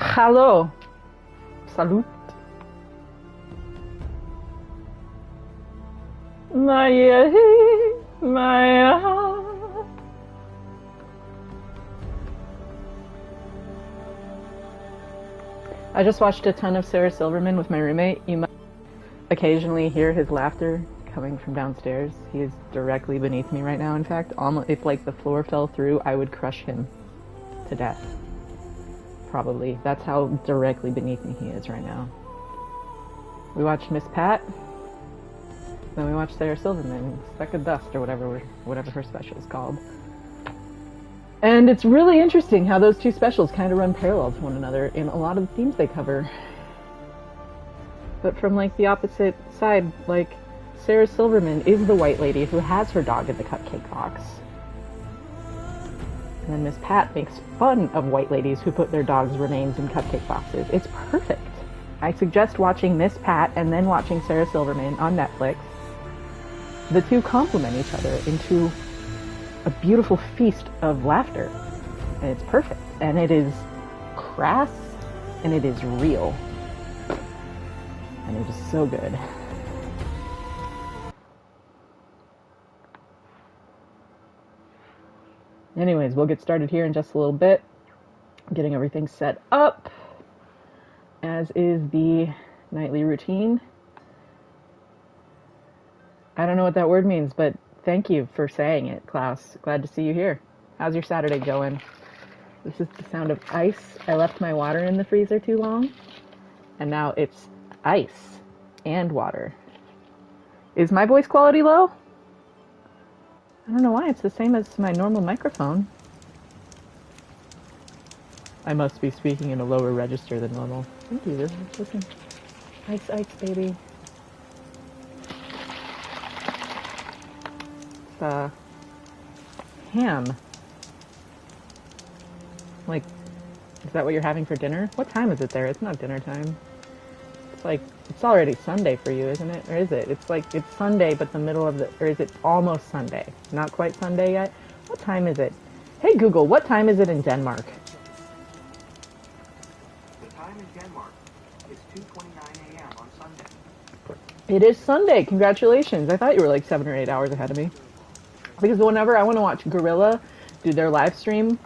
Hello. Salut. Maya. I just watched a ton of Sarah Silverman with my roommate. You might occasionally hear his laughter coming from downstairs. He is directly beneath me right now, in fact. Almost, if like the floor fell through, I would crush him to death. Probably. That's how directly beneath me he is right now. We watched Miss Pat. Then we watched Sarah Silverman, Speck of Dust, or whatever her special is called. And it's really interesting how those two specials kind of run parallel to one another in a lot of the themes they cover. But from like the opposite side, like Sarah Silverman is the white lady who has her dog in the cupcake box. And then Miss Pat makes fun of white ladies who put their dogs' remains in cupcake boxes. It's perfect. I suggest watching Miss Pat and then watching Sarah Silverman on Netflix. The two complement each other into a beautiful feast of laughter. And it's perfect. And it is crass and it is real. And it is so good. Anyways, we'll get started here in just a little bit. Getting everything set up, as is the nightly routine. I don't know what that word means, but thank you for saying it, Klaus. Glad to see you here. How's your Saturday going? This is the sound of ice. I left my water in the freezer too long, and now it's ice and water. Is my voice quality low? I don't know why. It's the same as my normal microphone. I must be speaking in a lower register than normal. Thank you. Listen. Ice, ice, baby. It's, ham. Like, is that what you're having for dinner? What time is it there? It's not dinner time. It's like, it's already Sunday for you, isn't it? Or is it? It's like, it's Sunday, but the middle of the, or is it almost Sunday? Not quite Sunday yet? What time is it? Hey Google, what time is it in Denmark? The time in Denmark is 2:29 a.m. on Sunday. It is Sunday. Congratulations. I thought you were like 7 or 8 hours ahead of me. Because whenever I want to watch Gorilla do their live stream,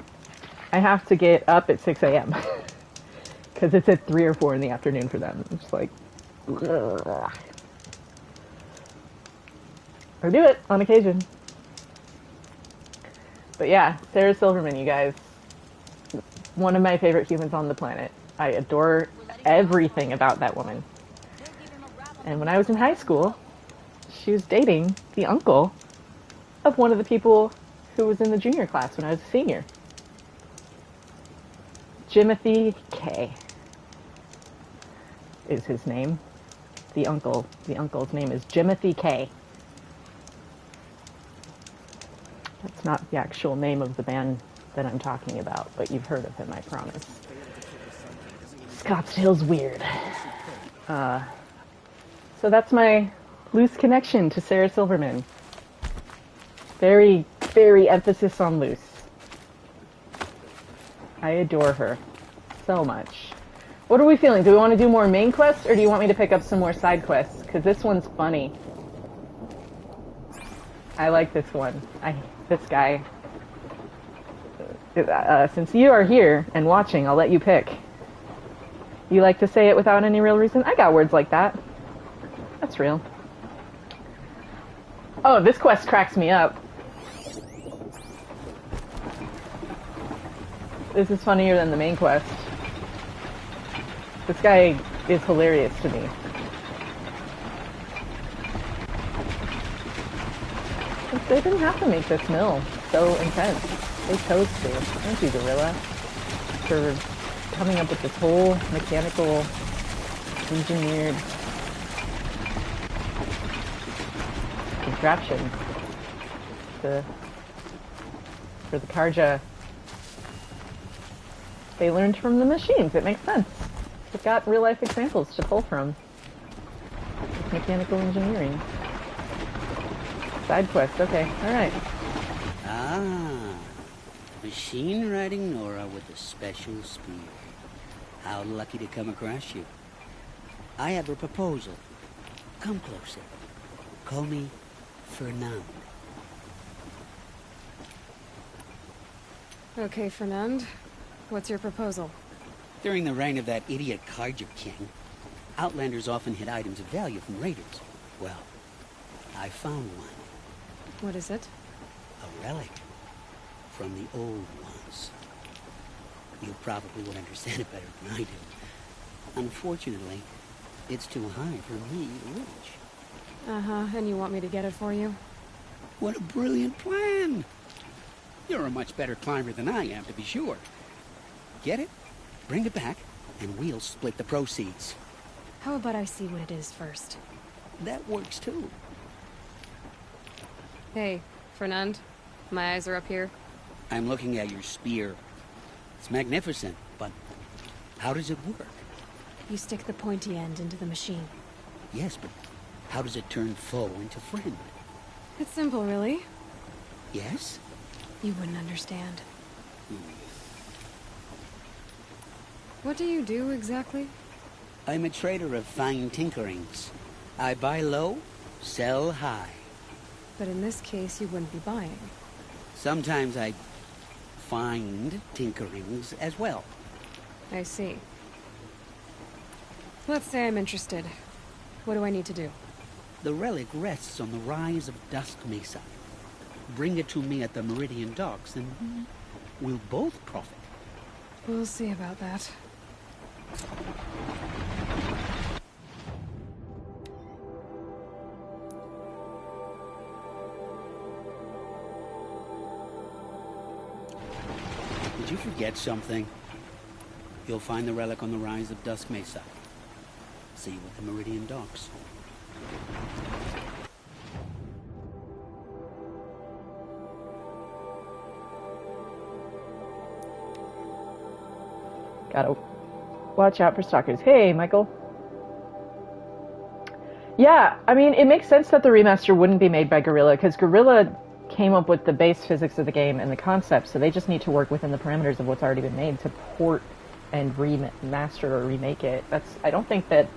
I have to get up at 6 a.m. Because it's at 3 or 4 in the afternoon for them. It's like, ugh. Or do it on occasion. But yeah, Sarah Silverman, you guys. One of my favorite humans on the planet. I adore everything about that woman. And when I was in high school, she was dating the uncle of one of the people who was in the junior class when I was a senior. Jimothy K. is his name. The uncle's name is Jimothy K. That's not the actual name of the band that I'm talking about, but you've heard of him, I promise. Scottsdale's weird. So that's my loose connection to Sarah Silverman. Very, very emphasis on loose. I adore her so much. What are we feeling? Do we want to do more main quests, or do you want me to pick up some more side quests? Because this one's funny. I like this one. This guy. Since you are here and watching, I'll let you pick. You like to say it without any real reason? I got words like that. That's real. Oh, this quest cracks me up. This is funnier than the main quest. This guy is hilarious to me. They didn't have to make this mill so intense. They chose to. Thank you, Gorilla, for coming up with this whole mechanical, engineered contraption for the Karja. They learned from the machines. It makes sense. They've got real-life examples to pull from. It's mechanical engineering. Side quest. Okay. All right. Ah, machine riding Nora with a special spear. How lucky to come across you. I have a proposal. Come closer. Call me Fernand. Okay, Fernand. What's your proposal? During the reign of that idiot Karja king, outlanders often hid items of value from raiders. Well, I found one. What is it? A relic from the old ones. You probably would understand it better than I do. Unfortunately, it's too high for me to reach. Uh-huh, and you want me to get it for you? What a brilliant plan! You're a much better climber than I am, to be sure. Get it, bring it back, and we'll split the proceeds. How about I see what it is first? That works too. Hey, Fernand, my eyes are up here. I'm looking at your spear. It's magnificent, but how does it work? You stick the pointy end into the machine. Yes, but how does it turn foe into friend? It's simple, really. Yes? You wouldn't understand. What do you do, exactly? I'm a trader of fine tinkerings. I buy low, sell high. But in this case, you wouldn't be buying. Sometimes I find tinkerings as well. I see. Let's say I'm interested. What do I need to do? The relic rests on the rise of Dusk Mesa. Bring it to me at the Meridian docks, and we'll both profit. We'll see about that. Did you forget something? You'll find the relic on the rise of Dusk Mesa. See you at the Meridian docks. Gotta watch out for stalkers. Hey, Michael. Yeah, I mean, it makes sense that the remaster wouldn't be made by Guerrilla, because Guerrilla came up with the base physics of the game and the concept, so they just need to work within the parameters of what's already been made to port and remaster or remake it. I don't think that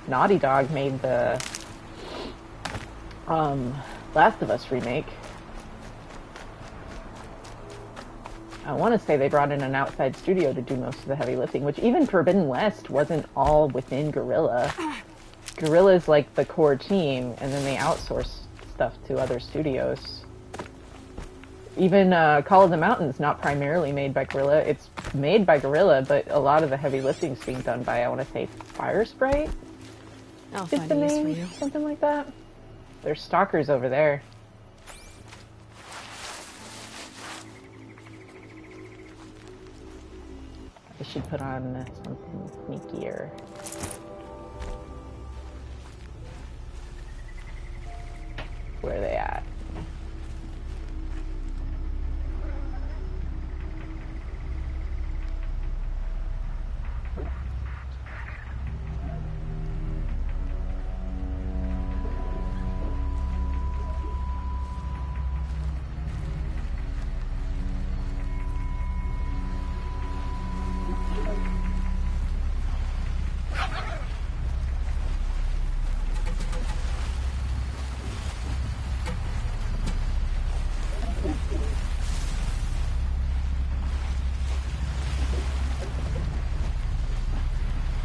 Naughty Dog made the Last of Us remake. I want to say they brought in an outside studio to do most of the heavy lifting, which even Forbidden West wasn't all within Guerrilla. Guerrilla's like the core team, and then they outsource stuff to other studios. Even Call of the Mountain's not primarily made by Guerrilla. It's made by Guerrilla, but a lot of the heavy lifting's being done by, I want to say, Firesprite? I'll Is find the a use for name you. something like that? There's stalkers over there. I should put on something sneakier. Where are they at?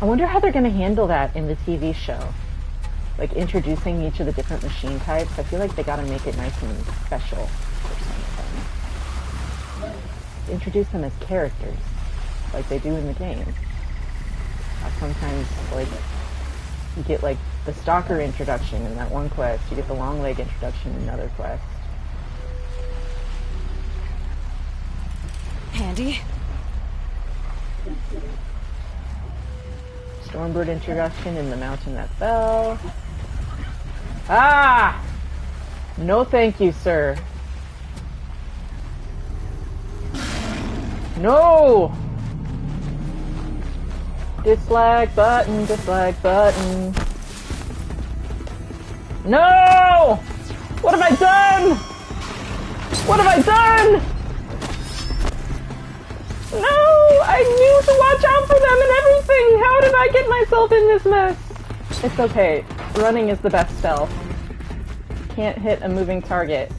I wonder how they're going to handle that in the TV show. Like, introducing each of the different machine types. I feel like they got to make it nice and special for some of them. Introduce them as characters, like they do in the game. Sometimes, like, you get, like, the Stalker introduction in that one quest. You get the Long Leg introduction in another quest. Handy. Stormbird introduction in the mountain that fell. Ah! No thank you, sir. No! Dislike button, dislike button. No! What have I done? What have I done? No! I knew to watch out for them and everything! How did I get myself in this mess? It's okay. Running is the best stealth. Can't hit a moving target.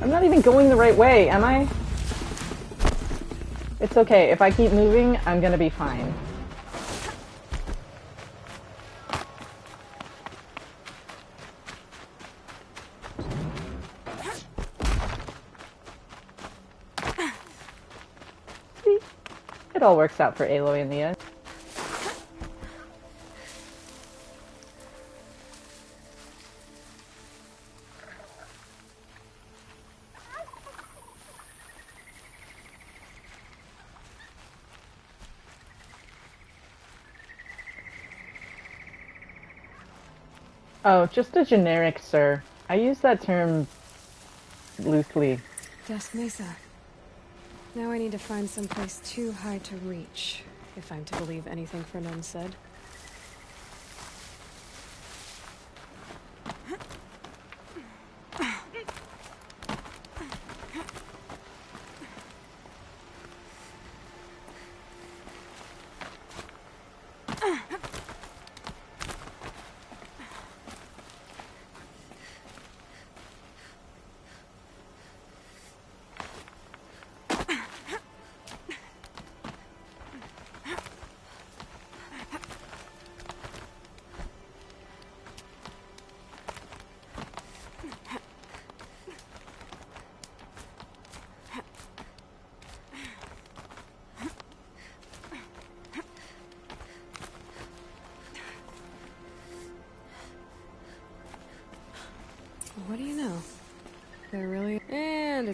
I'm not even going the right way, am I? It's okay. If I keep moving, I'm gonna be fine. It all works out for Aloy in the end. Oh, just a generic sir. I use that term loosely. Dusk Mesa. Now I need to find someplace too high to reach, if I'm to believe anything Fernand said.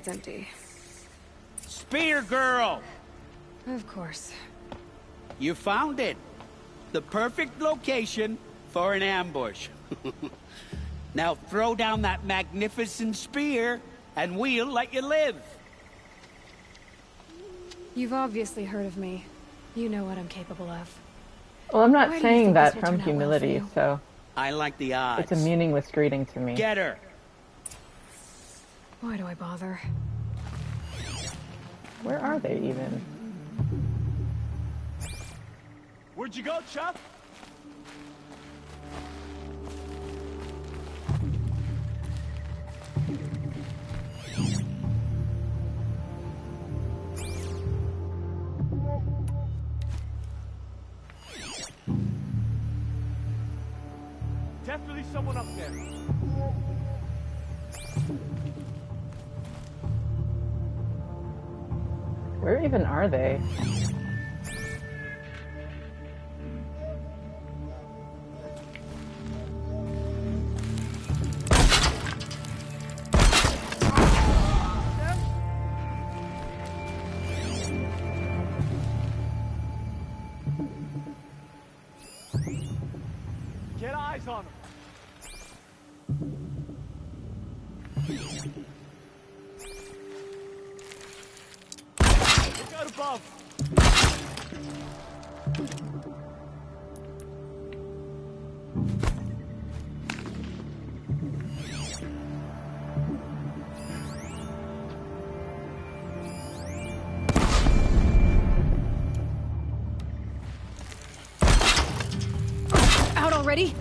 it's empty. Spear girl! Of course. You found it. The perfect location for an ambush. Now throw down that magnificent spear, and we'll let you live. You've obviously heard of me. You know what I'm capable of. Well, I'm not Why do you saying think that this will from turn out well for humility, you? so I like the odds. it's a meaningless greeting to me. Get her. Why do I bother? Where are they even? Where'd you go, Chuck? Definitely someone up there. Where even are they? Get eyes on them. Look out above. Out already?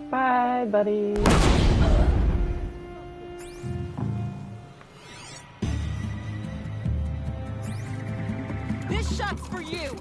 Bye, buddy. This shot's for you!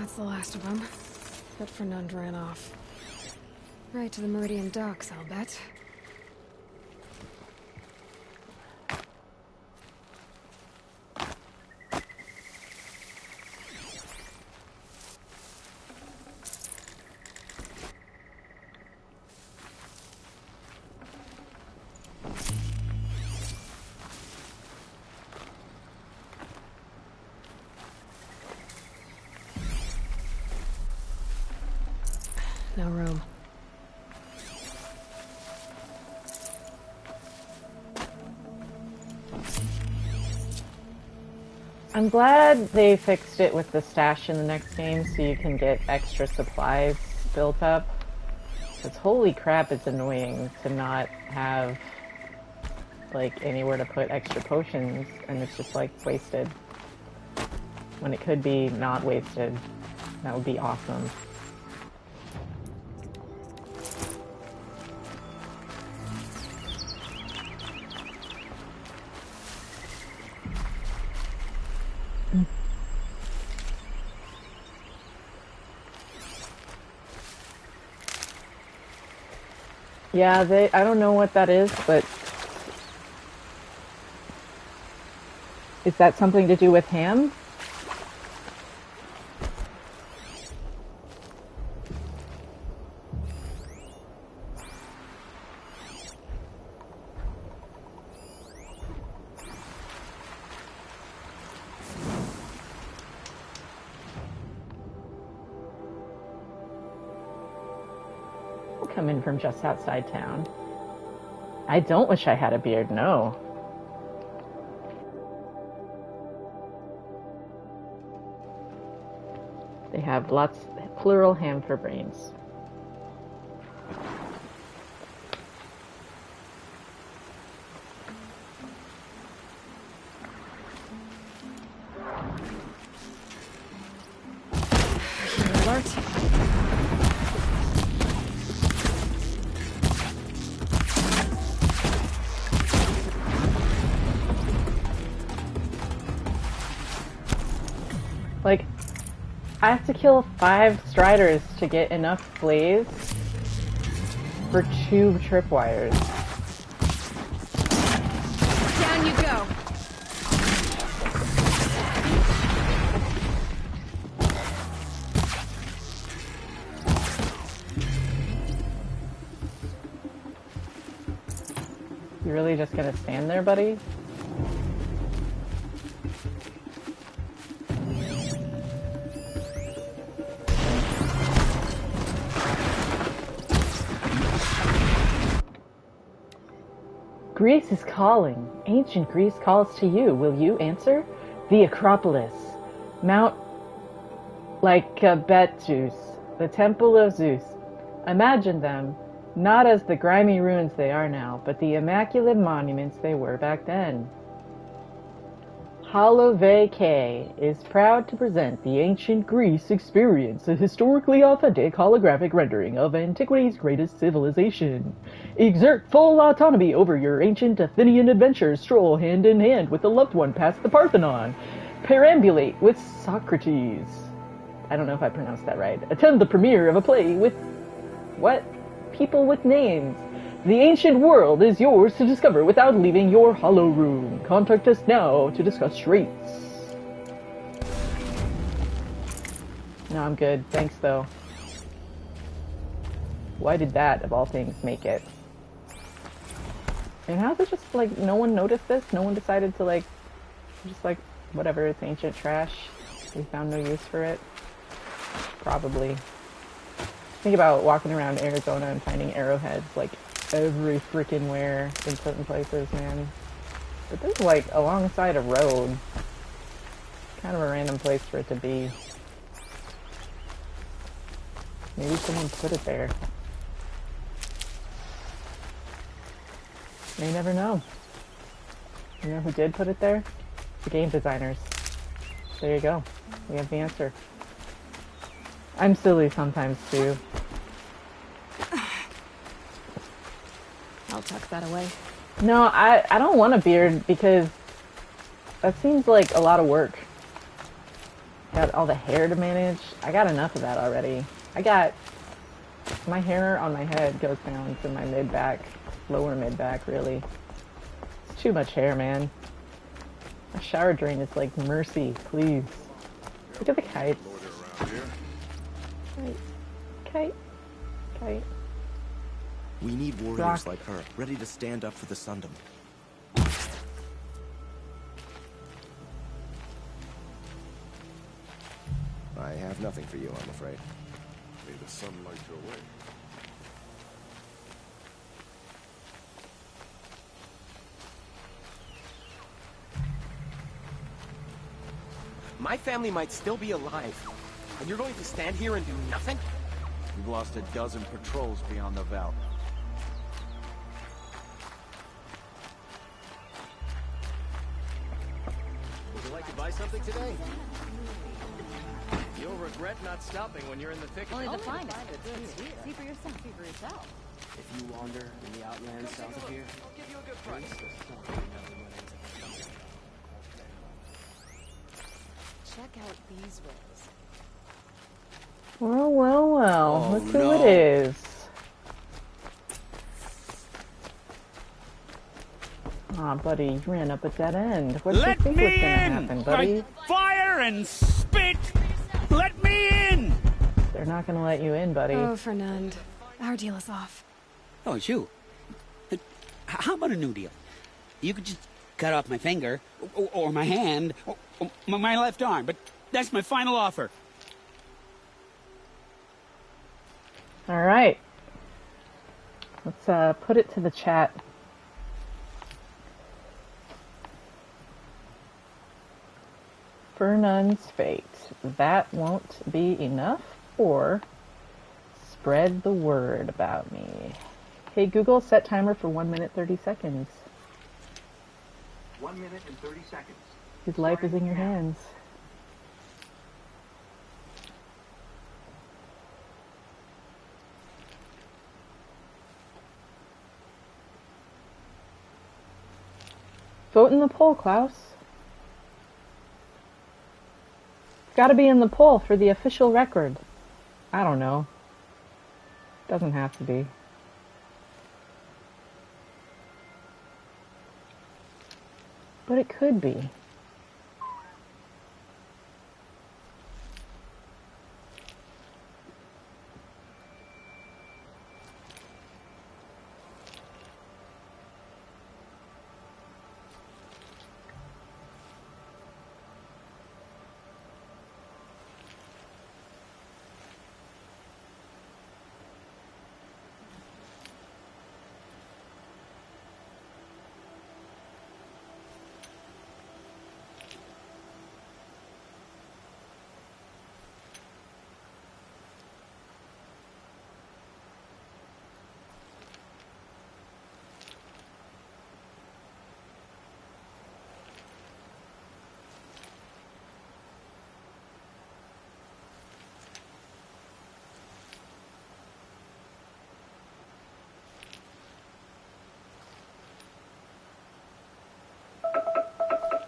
That's the last of them. But Fernand ran off. Right to the Meridian docks, I'll bet. No room. I'm glad they fixed it with the stash in the next game so you can get extra supplies built up. Because holy crap, it's annoying to not have like anywhere to put extra potions and it's just like wasted. When it could be not wasted. That would be awesome. Yeah, I don't know what that is, but is that something to do with ham? Come in from just outside town. I don't wish I had a beard, no. They have lots, plural ham for brains. Alert. Like, I have to kill 5 striders to get enough blaze for 2 tripwires. Down you go. You really just gonna stand there, buddy? Greece is calling. Ancient Greece calls to you. Will you answer? The Acropolis. Mount Lycabettus. The Temple of Zeus. Imagine them, not as the grimy ruins they are now, but the immaculate monuments they were back then. IHOPKC is proud to present the Ancient Greece Experience, a historically authentic holographic rendering of antiquity's greatest civilization. Exert full autonomy over your ancient Athenian adventures. Stroll hand in hand with a loved one past the Parthenon. Perambulate with Socrates. I don't know if I pronounced that right. Attend the premiere of a play with... what? People with names. The ancient world is yours to discover without leaving your hollow room. Contact us now to discuss rates. No, I'm good. Thanks, though. Why did that, of all things, make it? And how's it just, like, no one noticed this? No one decided to, like, just, like, whatever, it's ancient trash. We found no use for it. Probably. Think about walking around Arizona and finding arrowheads, like, every freaking where in certain places, man. But this is like alongside a road. Kind of a random place for it to be. Maybe someone put it there. You never know. You know who did put it there? The game designers. There you go. We have the answer. I'm silly sometimes too. I'll tuck that away. No, I don't want a beard because that seems like a lot of work. Got all the hair to manage. I got enough of that already. My hair on my head goes down to my mid-back, lower mid-back, really. It's too much hair, man. My shower drain is like, mercy, please. Look at the kites. Kite. We need warriors Rock. like her, ready to stand up for the Sundom. I have nothing for you, I'm afraid. May the sun light your way. My family might still be alive, and you're going to stand here and do nothing? We've lost a dozen patrols beyond the Val. Would you like to buy something today? You'll regret not stopping when you're in the thick of it. Only to find it. See for yourself. If you wander in the outlands south of here, I'll give you a good price. Check out these ways. Well. Oh, Look who no. it is. Aw, buddy, you ran up a dead end. What did you Let think me was gonna in! happen, buddy? Like fire and spit! Let me in! They're not gonna let you in, buddy. Oh, Fernand. Our deal is off. Oh, it's you. How about a new deal? You could just cut off my finger, or my hand, or my left arm, but that's my final offer. All right. Let's put it to the chat. Fernand's fate. That won't be enough, or spread the word about me. Hey Google, set timer for 1 minute 30 seconds. 1 minute and 30 seconds. His life is in your hands. Vote in the poll, Klaus. It's gotta be in the poll for the official record. I don't know. Doesn't have to be. But it could be.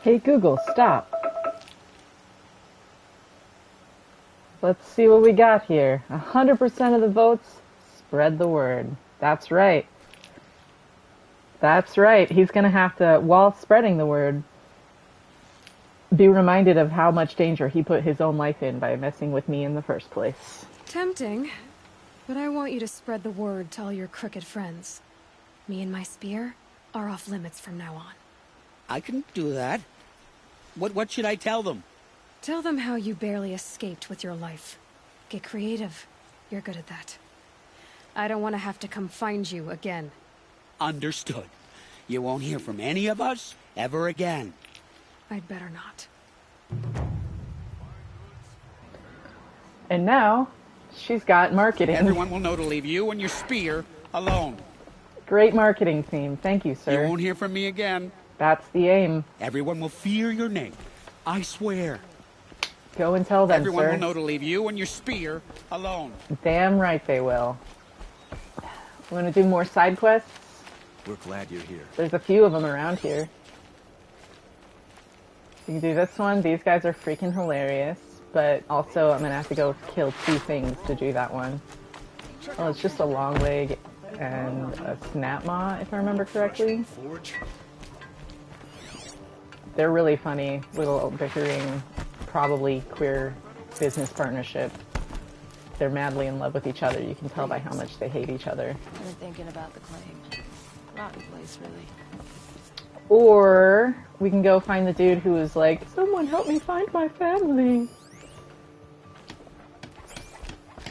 Hey Google, stop. Let's see what we got here. 100% of the votes, spread the word. That's right. That's right. He's going to have to, while spreading the word, be reminded of how much danger he put his own life in by messing with me in the first place. Tempting, but I want you to spread the word to all your crooked friends. Me and my spear are off limits from now on. I can do that. What should I tell them? Tell them how you barely escaped with your life. Get creative. You're good at that. I don't want to have to come find you again. Understood. You won't hear from any of us ever again. I'd better not. And now, she's got marketing. Everyone will know to leave you and your spear alone. Great marketing team. Thank you, sir. You won't hear from me again. That's the aim. Everyone will fear your name. I swear. Go and tell them, Everyone sir. will know to leave you and your spear alone. Damn right they will. Want to do more side quests? We're glad you're here. There's a few of them around here. You can do this one. These guys are freaking hilarious. But also, I'm going to have to go kill 2 things to do that one. Oh, it's just a long leg and a snap maw, if I remember correctly. They're really funny. Little bickering, probably queer business partnership. They're madly in love with each other. You can tell by how much they hate each other. I've been thinking about the claim. Rotten place, really. Or we can go find the dude who was like, someone help me find my family.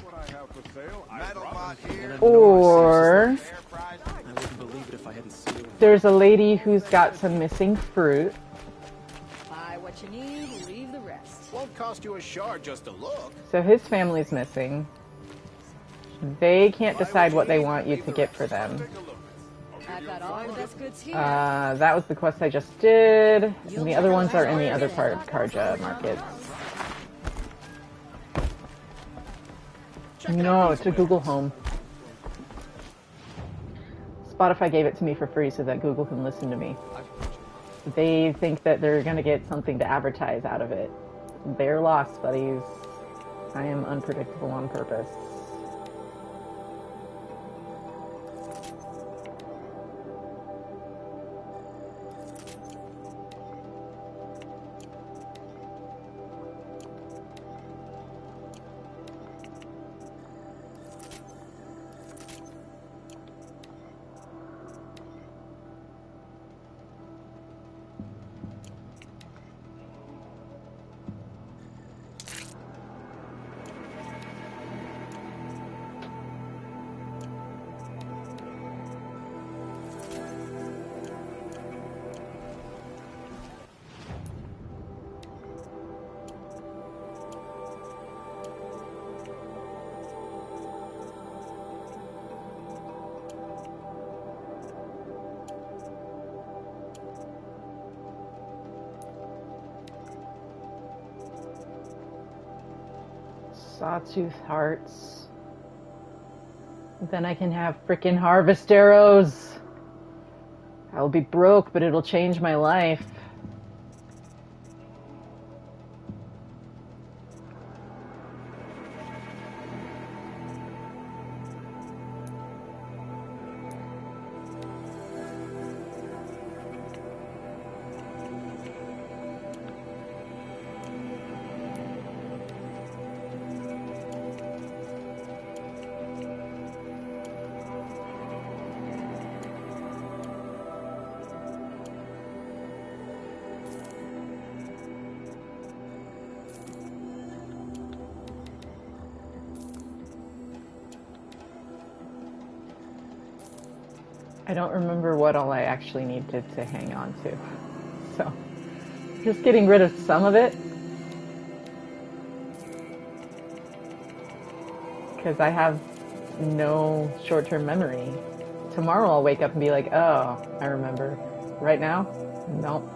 What I have for sale, Or I wouldn't believe it if I hadn't seen it. there's a lady who's got some missing fruit. Buy what you need, leave the rest. Won't cost you a shard just to look. So his family's missing. They can't decide what they want you to get for them. I've got all the best goods here. That was the quest I just did. And the other ones are in the other part of Karja Market. No, it's a Google Home. Spotify gave it to me for free so that Google can listen to me. They think that they're going to get something to advertise out of it. They're lost, buddies. I am unpredictable on purpose. Sawtooth hearts. Then I can have frickin' harvest arrows. I'll be broke, but it'll change my life. I don't remember what all I actually needed to hang on to. So, just getting rid of some of it. Because I have no short-term memory. Tomorrow I'll wake up and be like, oh, I remember. Right now? Nope.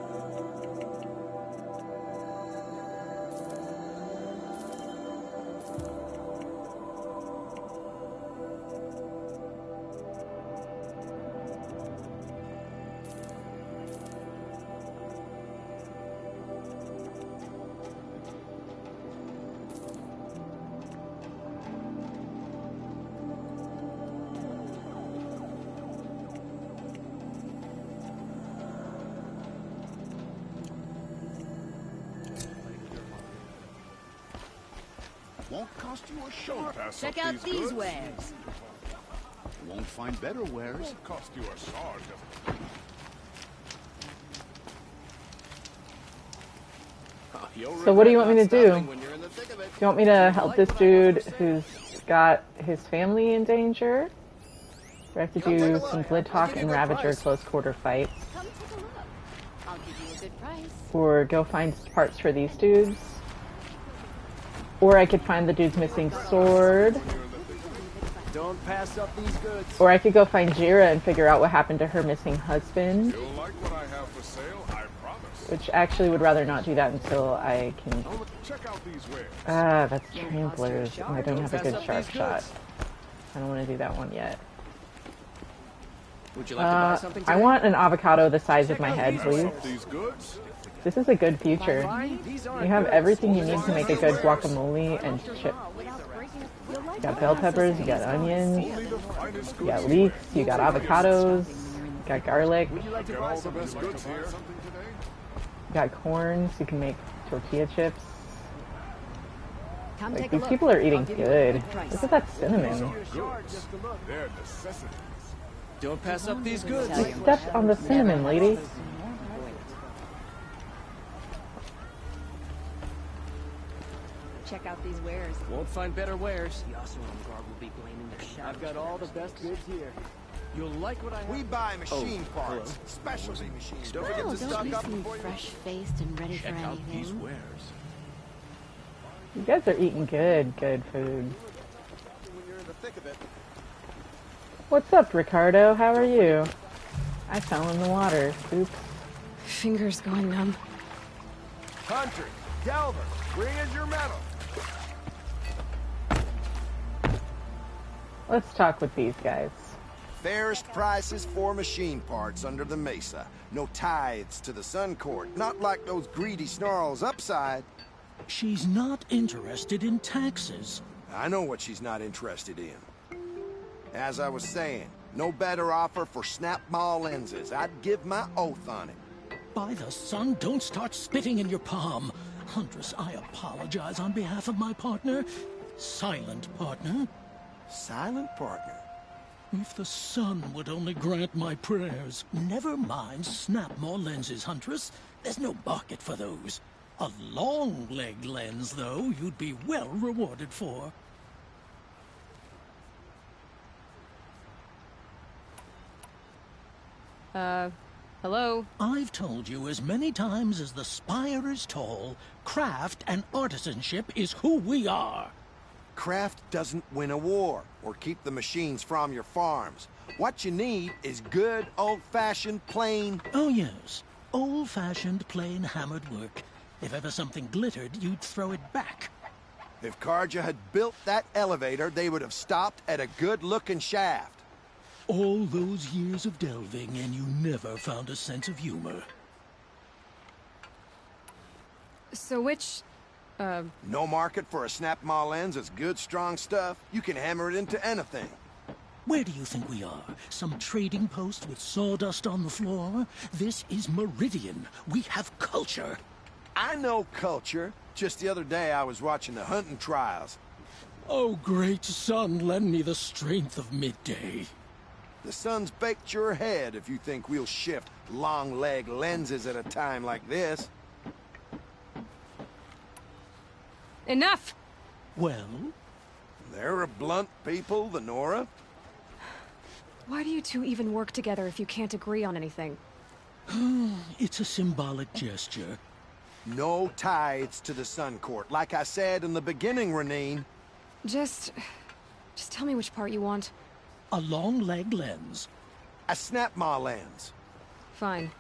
Won't cost you a short. Check out these wares. Won't find better wares. Won't cost you a short. So what do you want me to do? Do you want me to help this dude who's got his family in danger? Do I have to do some Glidhawk and Ravager close quarter fights? Come take a look. I'll give you a good price. Or go find parts for these dudes? Or I could find the dude's missing sword. Don't pass up these goods. Or I could go find Jira and figure out what happened to her missing husband. You'll like what I have for sale, I promise. Which actually would rather not do that until I can... Check out these wares. Ah, that's tramplers, and I don't have a good sharp shot. I don't want to do that one yet. Would you like to buy something today? I want an avocado the size of my head, please. This is a good future. You have everything you need to make a good guacamole and chip. You got bell peppers, you got onions, you got leeks, you got avocados, you got garlic, you got corn, so you can make tortilla chips. Like, these people are eating good. Look at that cinnamon. Don't pass up these goods. You stepped on the cinnamon, lady. Check out these wares. Won't find better wares. The also on guard will be blaming the shop. I've got all the best goods here. You'll like what I have. We buy machine parts, specialty machines. Don't forget to stock up before you... Fresh-faced and ready for anything. These wares. You guys are eating good food. When you're in the thick of it. What's up, Ricardo? How are you? I fell in the water. Oops. Fingers going numb. Hunter, Delver, bring in your metal. Let's talk with these guys. Fairest prices for machine parts under the mesa. No tithes to the Sun Court. Not like those greedy snarls upside. She's not interested in taxes. I know what she's not interested in. As I was saying, no better offer for snap-ball lenses. I'd give my oath on it. By the sun, don't start spitting in your palm. Huntress, I apologize on behalf of my partner. Silent partner. Silent partner? If the sun would only grant my prayers. Never mind snap more lenses, Huntress. There's no market for those. A long leg lens, though, you'd be well rewarded for. Hello? I've told you as many times as the spire is tall, craft and artisanship is who we are. Craft doesn't win a war, or keep the machines from your farms. What you need is good, old-fashioned, plain... Oh, yes. Old-fashioned, plain, hammered work. If ever something glittered, you'd throw it back. If Karja had built that elevator, they would have stopped at a good-looking shaft. All those years of delving, and you never found a sense of humor. So which, No market for a snap-maw lens is good, strong stuff. You can hammer it into anything. Where do you think we are? Some trading post with sawdust on the floor? This is Meridian. We have culture. I know culture. Just the other day, I was watching the hunting trials. Oh, great sun, lend me the strength of midday. The sun's baked your head if you think we'll shift long-leg lenses at a time like this. enough! Well? They're a blunt people, the Nora. Why do you two even work together if you can't agree on anything? It's a symbolic gesture. No tithes to the Sun Court. Like I said in the beginning, Renine. Just tell me which part you want. A long leg lens. A snap-maw lens. Fine.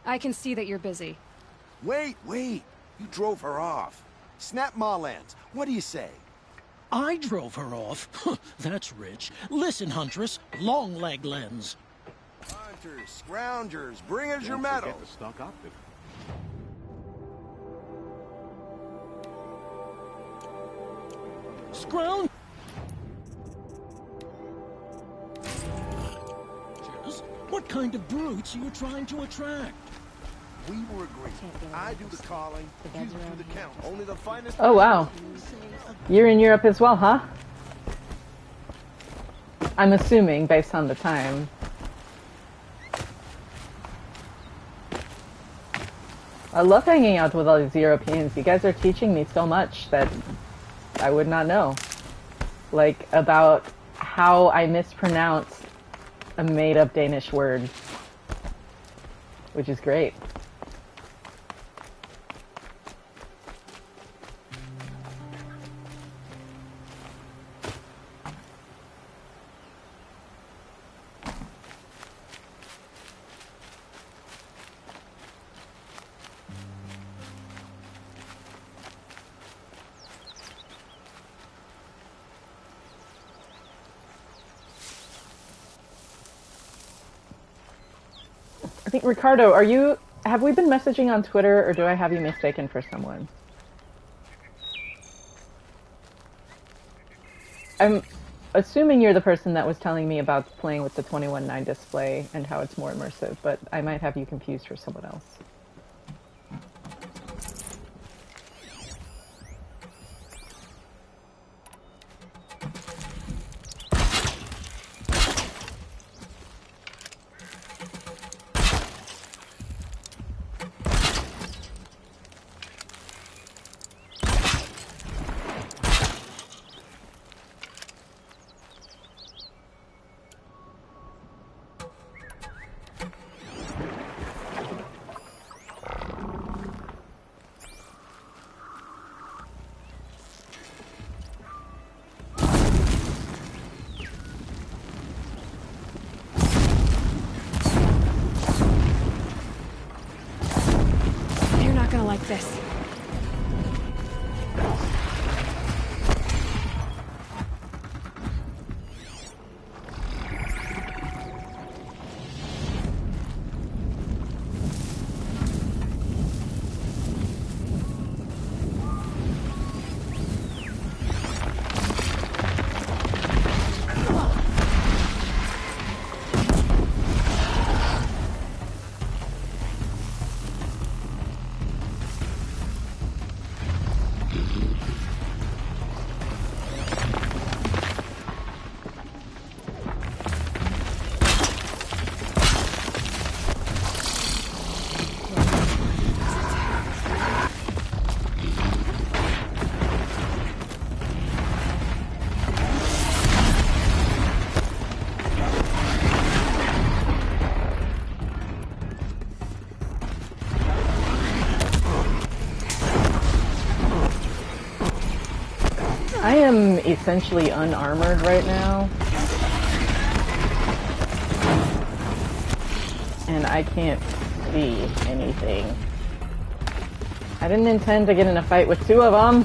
I can see that you're busy. Wait. You drove her off. Snap-maw lens. What do you say? I drove her off? That's rich. Listen, Huntress. Long leg lens. Hunters, scroungers, bring us your medal. The stock optic. Scroungers? What kind of brutes are you trying to attract? We were agreed. I do the calling, you do the count. Only the finest. Oh wow. You're in Europe as well, huh? I'm assuming based on the time. I love hanging out with all these Europeans. You guys are teaching me so much that I would not know. Like, about how I mispronounce a made-up Danish word. Which is great. I think, Ricardo, have we been messaging on Twitter, or do I have you mistaken for someone? I'm assuming you're the person that was telling me about playing with the 21:9 display and how it's more immersive, but I might have you confused for someone else. This. I am essentially unarmored right now, and I can't see anything. I didn't intend to get in a fight with two of them.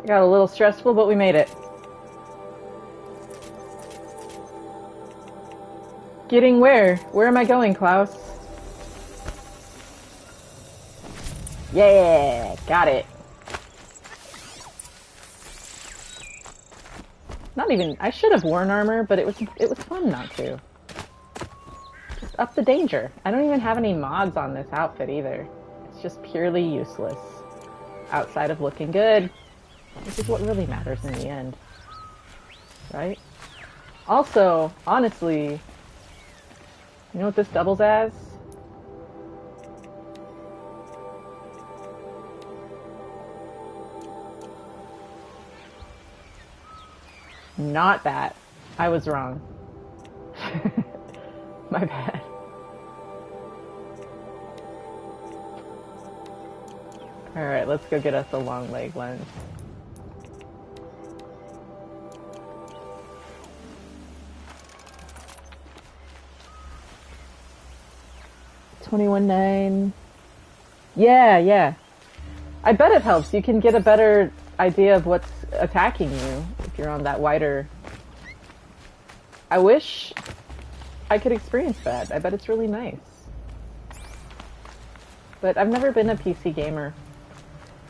Got a little stressful, but we made it. Getting where? Where am I going, Klaus? Yeah, got it. Not even, I should have worn armor, but it was fun not to. Just up the danger. I don't even have any mods on this outfit either. It's just purely useless. Outside of looking good. Which is what really matters in the end. Right? Also, honestly, you know what this doubles as? Not that. I was wrong. My bad. Alright, let's go get us a long leg lens. 21.9. Yeah. I bet it helps. You can get a better idea of what's attacking you if you're on that wider. I wish I could experience that. I bet it's really nice. But I've never been a PC gamer.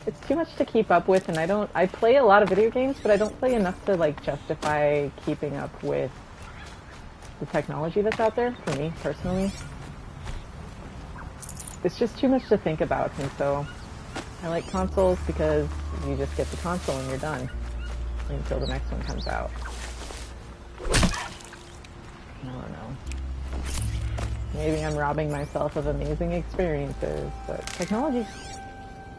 It's too much to keep up with, and I play a lot of video games, but I don't play enough to like justify keeping up with the technology that's out there, for me, personally. It's just too much to think about, and so I like consoles because you just get the console and you're done until the next one comes out. I don't know. Maybe I'm robbing myself of amazing experiences, but technology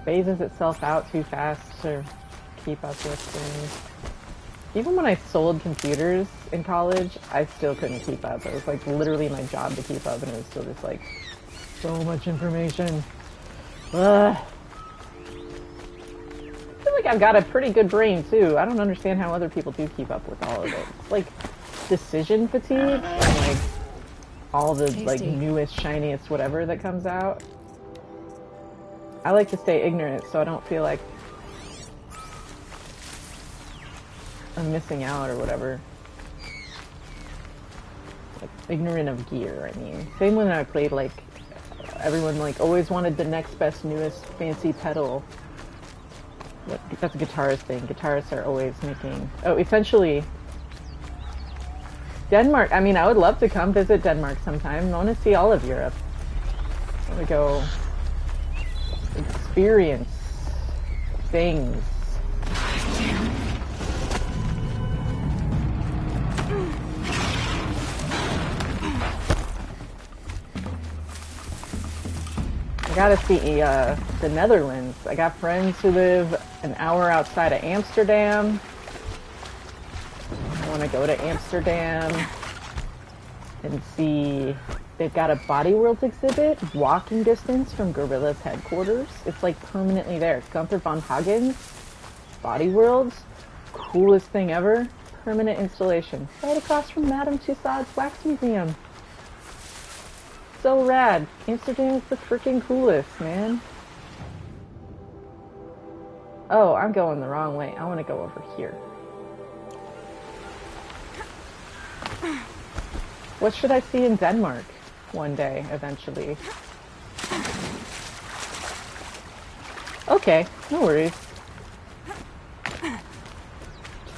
phases itself out too fast to keep up with things. Even when I sold computers in college, I still couldn't keep up. It was like literally my job to keep up, and it was still just like so much information. Ugh. I feel like I've got a pretty good brain too. I don't understand how other people do keep up with all of it. It's like decision fatigue and like all the like newest, shiniest whatever that comes out. I like to stay ignorant so I don't feel like I'm missing out or whatever. Like ignorant of gear, I mean. Same when I played, like everyone like always wanted the next best, newest, fancy pedal. That's a guitarist thing. Guitarists are always making... Oh, essentially... Denmark. I mean, I would love to come visit Denmark sometime. I want to see all of Europe. I want to go experience things. I gotta see the Netherlands. I got friends who live an hour outside of Amsterdam. I want to go to Amsterdam and see. They've got a Body Worlds exhibit, walking distance from Gorilla's headquarters. It's like permanently there. Gunther von Hagen's Body Worlds, coolest thing ever. Permanent installation, right across from Madame Tussauds Wax Museum. So rad. Amsterdam is the freaking coolest, man. Oh, I'm going the wrong way. I want to go over here. What should I see in Denmark one day, eventually? Okay, no worries.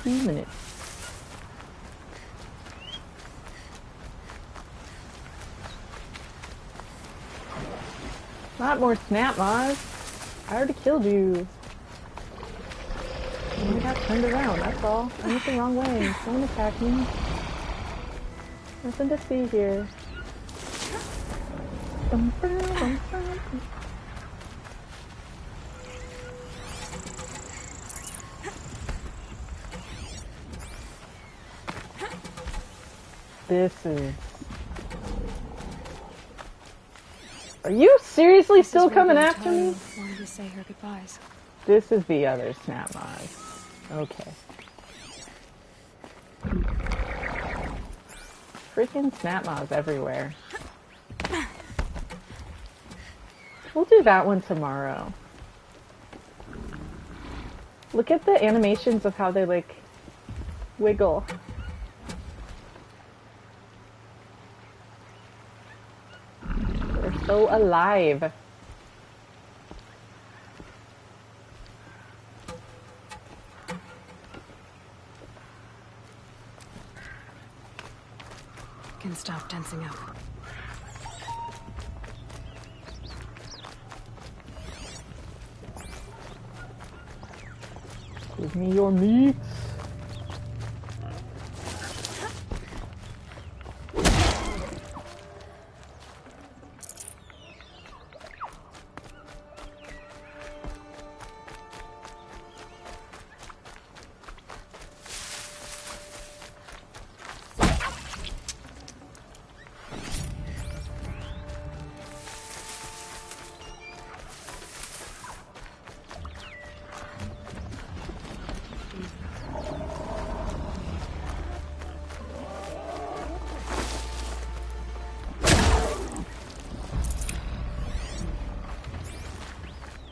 2 minutes. Not more snap mods. I already killed you. I got turned around, that's all. I went the wrong way. Don't attack me. Nothing to see here. This is... Are you seriously still coming after me? Wanted to say her goodbyes. This is the other snap mod. Okay. Freaking snap mods everywhere. We'll do that one tomorrow. Look at the animations of how they, like, wiggle. They're so alive. Can stop tensing up. Give me your meat.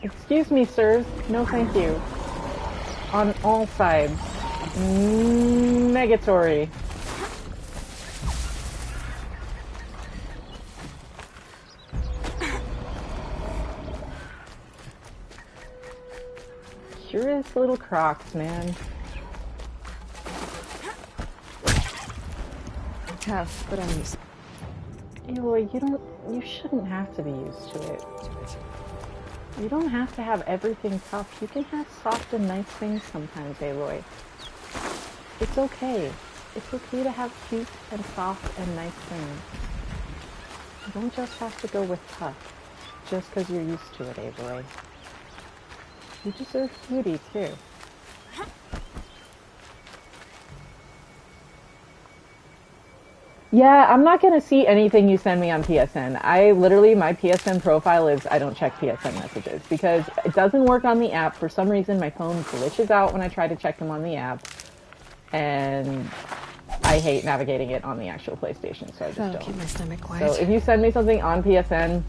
Excuse me, sirs. No, thank you. On all sides. Negatory. Curious little crocs, man. Tough, but I'm used. Aloy, you shouldn't have to be used to it. You don't have to have everything tough. You can have soft and nice things sometimes, Aloy. It's okay. It's okay to have cute and soft and nice things. You don't just have to go with tough, just because you're used to it, Aloy. You deserve beauty, too. Yeah, I'm not gonna see anything you send me on PSN. My PSN profile is I don't check PSN messages because it doesn't work on the app. For some reason, my phone glitches out when I try to check them on the app, and I hate navigating it on the actual PlayStation, so I just don't. Keep my stomach quiet. So if you send me something on PSN,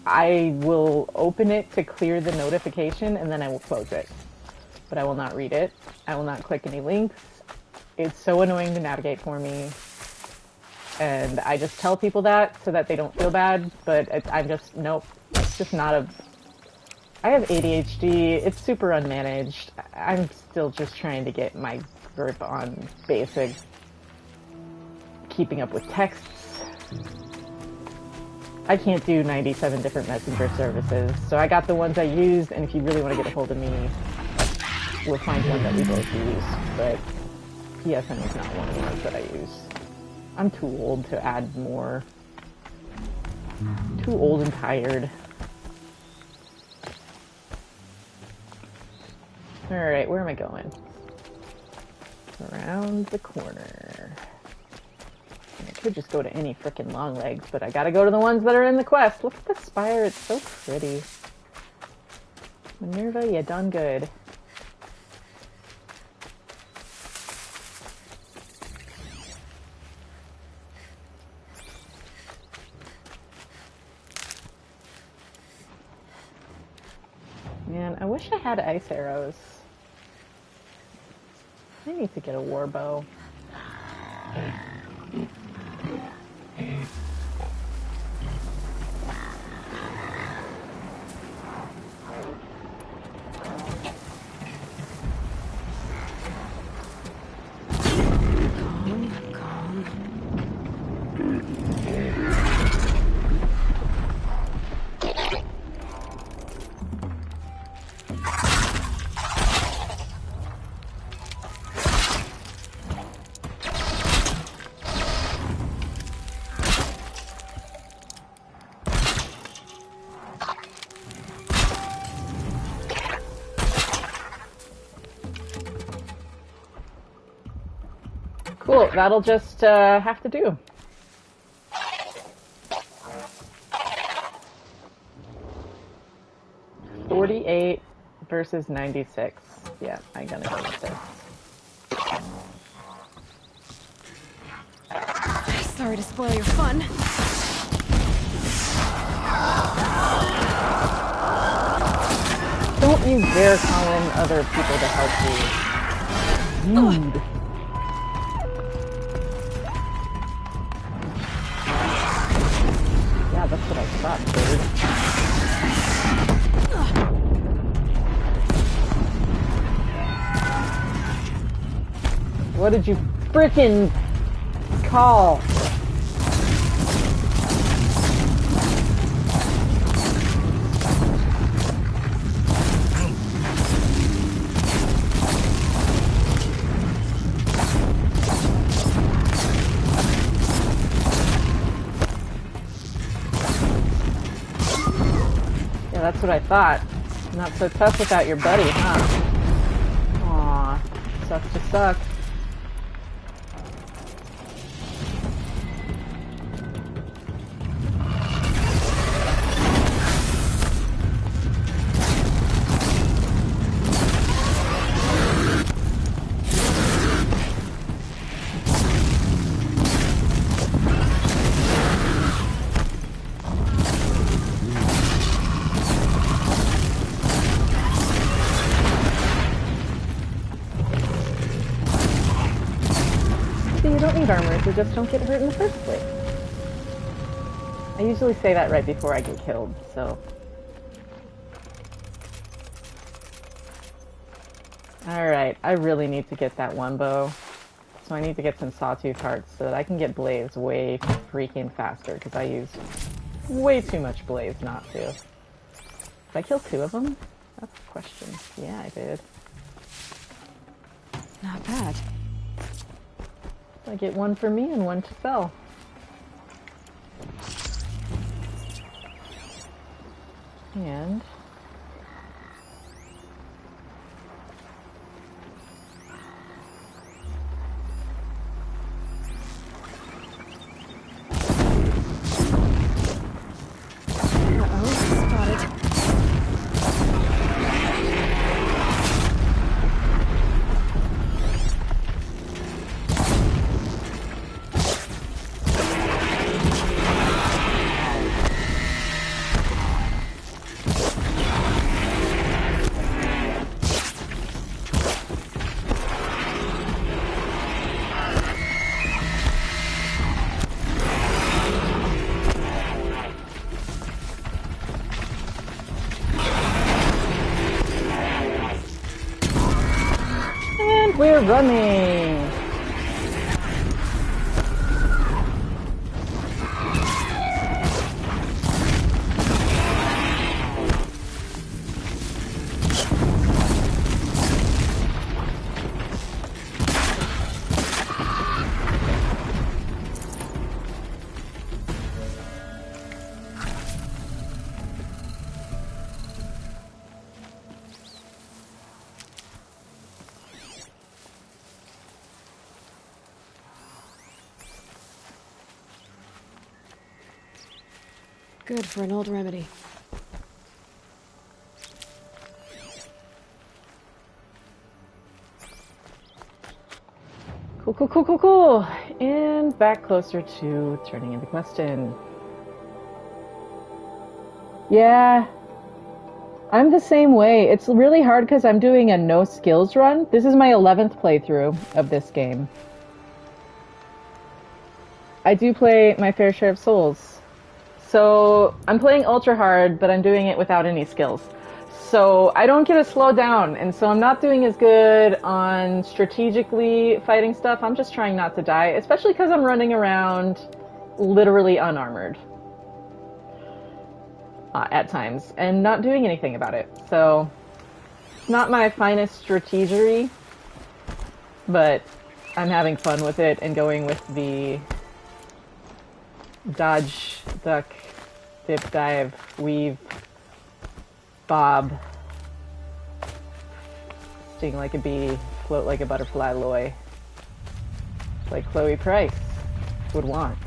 I will open it to clear the notification, and then I will close it. But I will not read it. I will not click any links. It's so annoying to navigate for me, and I just tell people that so that they don't feel bad, but I'm just, nope, it's just not a... I have ADHD, it's super unmanaged. I'm still just trying to get my grip on basic keeping up with texts. I can't do 97 different messenger services, so I got the ones I used, and if you really want to get a hold of me, we'll find one that we both use, but PSN is not one of the ones that I use. I'm too old to add more. Too old and tired. Alright, where am I going? Around the corner. I could just go to any frickin' long legs, but I gotta go to the ones that are in the quest. Look at the spire, it's so pretty. Minerva, you done good. Man, I wish I had ice arrows. I need to get a war bow. Cool, that'll just have to do. $48 versus 96. Yeah, I'm gonna go with this. Sorry to spoil your fun. Don't you dare call in other people to help you. Rude. Yeah, that's what I thought, dude. What did you frickin' call? Yeah, that's what I thought. Not so tough without your buddy, huh? Aw, sucks to suck. You don't need armor if you just don't get hurt in the first place. I usually say that right before I get killed, so... Alright, I really need to get that one bow. So I need to get some sawtooth hearts so that I can get blades way freaking faster, because I use way too much blades not to. Did I kill 2 of them? That's the question. Yeah, I did. Not bad. I get 1 for me and 1 to sell. And... we're running! Good for an old remedy. Cool, cool, cool, cool, cool. And back closer to turning into Questin. Yeah. I'm the same way. It's really hard because I'm doing a no skills run. This is my 11th playthrough of this game. I do play my fair share of Souls. So I'm playing ultra hard, but I'm doing it without any skills. So I don't get to slow down, and so I'm not doing as good on strategically fighting stuff. I'm just trying not to die, especially because I'm running around literally unarmored at times, and not doing anything about it. So it's not my finest strategery, but I'm having fun with it and going with the dodge, duck, dip, dive, weave, bob, sting like a bee, float like a butterfly, loy. like Chloe Price would want.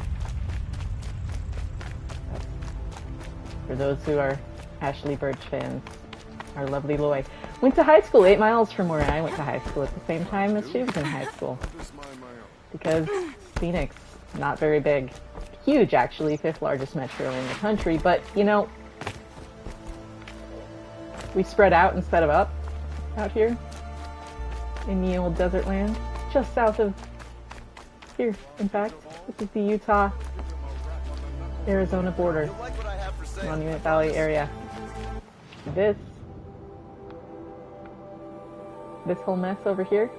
For those who are Ashley Birch fans, our lovely Loy. Went to high school 8 miles from where I went to high school at the same time as she was in high school. Because Phoenix, not very big. Huge, actually, 5th largest metro in the country, but, you know, we spread out instead of up out here in the old desert land, just south of here, in fact. This is the Utah-Arizona border, Monument Valley area. This whole mess over here,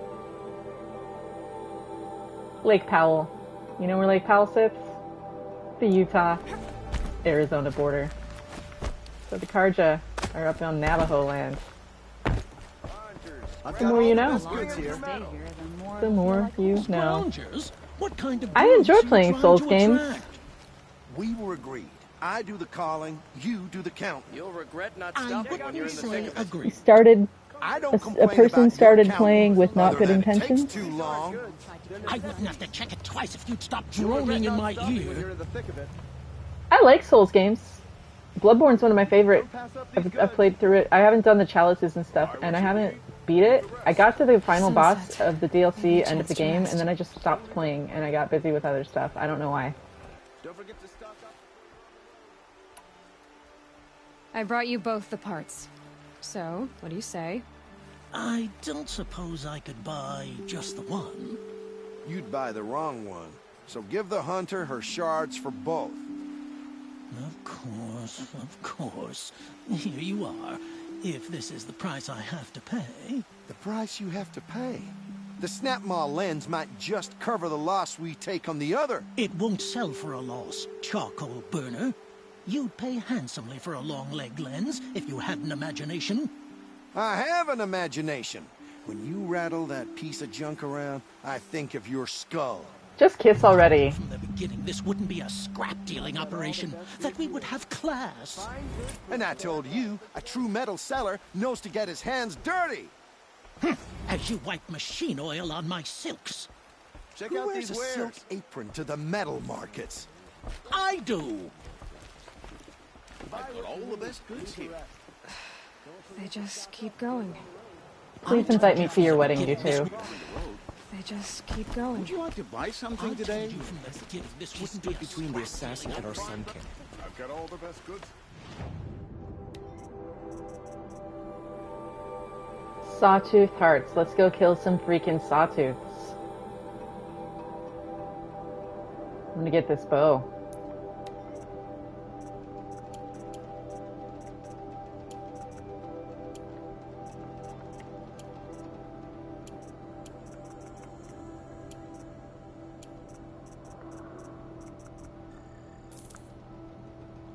Lake Powell. You know where Lake Powell sits? The Utah-Arizona border. So the Karja are up on Navajo land. The more you know. The more you know. I enjoy playing Souls games. We were agreed. I do the calling, you do the counting. You'll regret not stopping when you're in the thick of it. A person started playing with not good intentions. Too long. I wouldn't have to check it twice if you'd stop droning in my ear. I like Souls games. Bloodborne's one of my favorite. I've played through it. I haven't done the chalices and stuff, and I haven't beat it. I got to the final boss of the DLC end of the game, and then I just stopped playing, and I got busy with other stuff. I don't know why. Don't forget to stock up. I brought you both the parts. So, what do you say? I don't suppose I could buy just the one. You'd buy the wrong one. So give the hunter her shards for both. Of course. Here you are. If this is the price I have to pay. The price you have to pay? The Snapmaw lens might just cover the loss we take on the other. It won't sell for a loss, charcoal burner. You'd pay handsomely for a long leg lens if you had an imagination. I have an imagination. When you rattle that piece of junk around, I think of your skull. Just kiss already. From the beginning, this wouldn't be a scrap-dealing operation. That we would have class. And I told you, a true metal seller knows to get his hands dirty. As you wipe machine oil on my silks. Check out these wares. Who wears a silk apron to the metal markets? I do. I've got all the best goods here. They just keep going. Please invite me to your wedding, you two. They just keep going. Would you like to buy something today? She stood between the assassin and our sun king. I've got all the best goods. Sawtooth hearts. Let's go kill some freaking sawtooths. I'm gonna get this bow.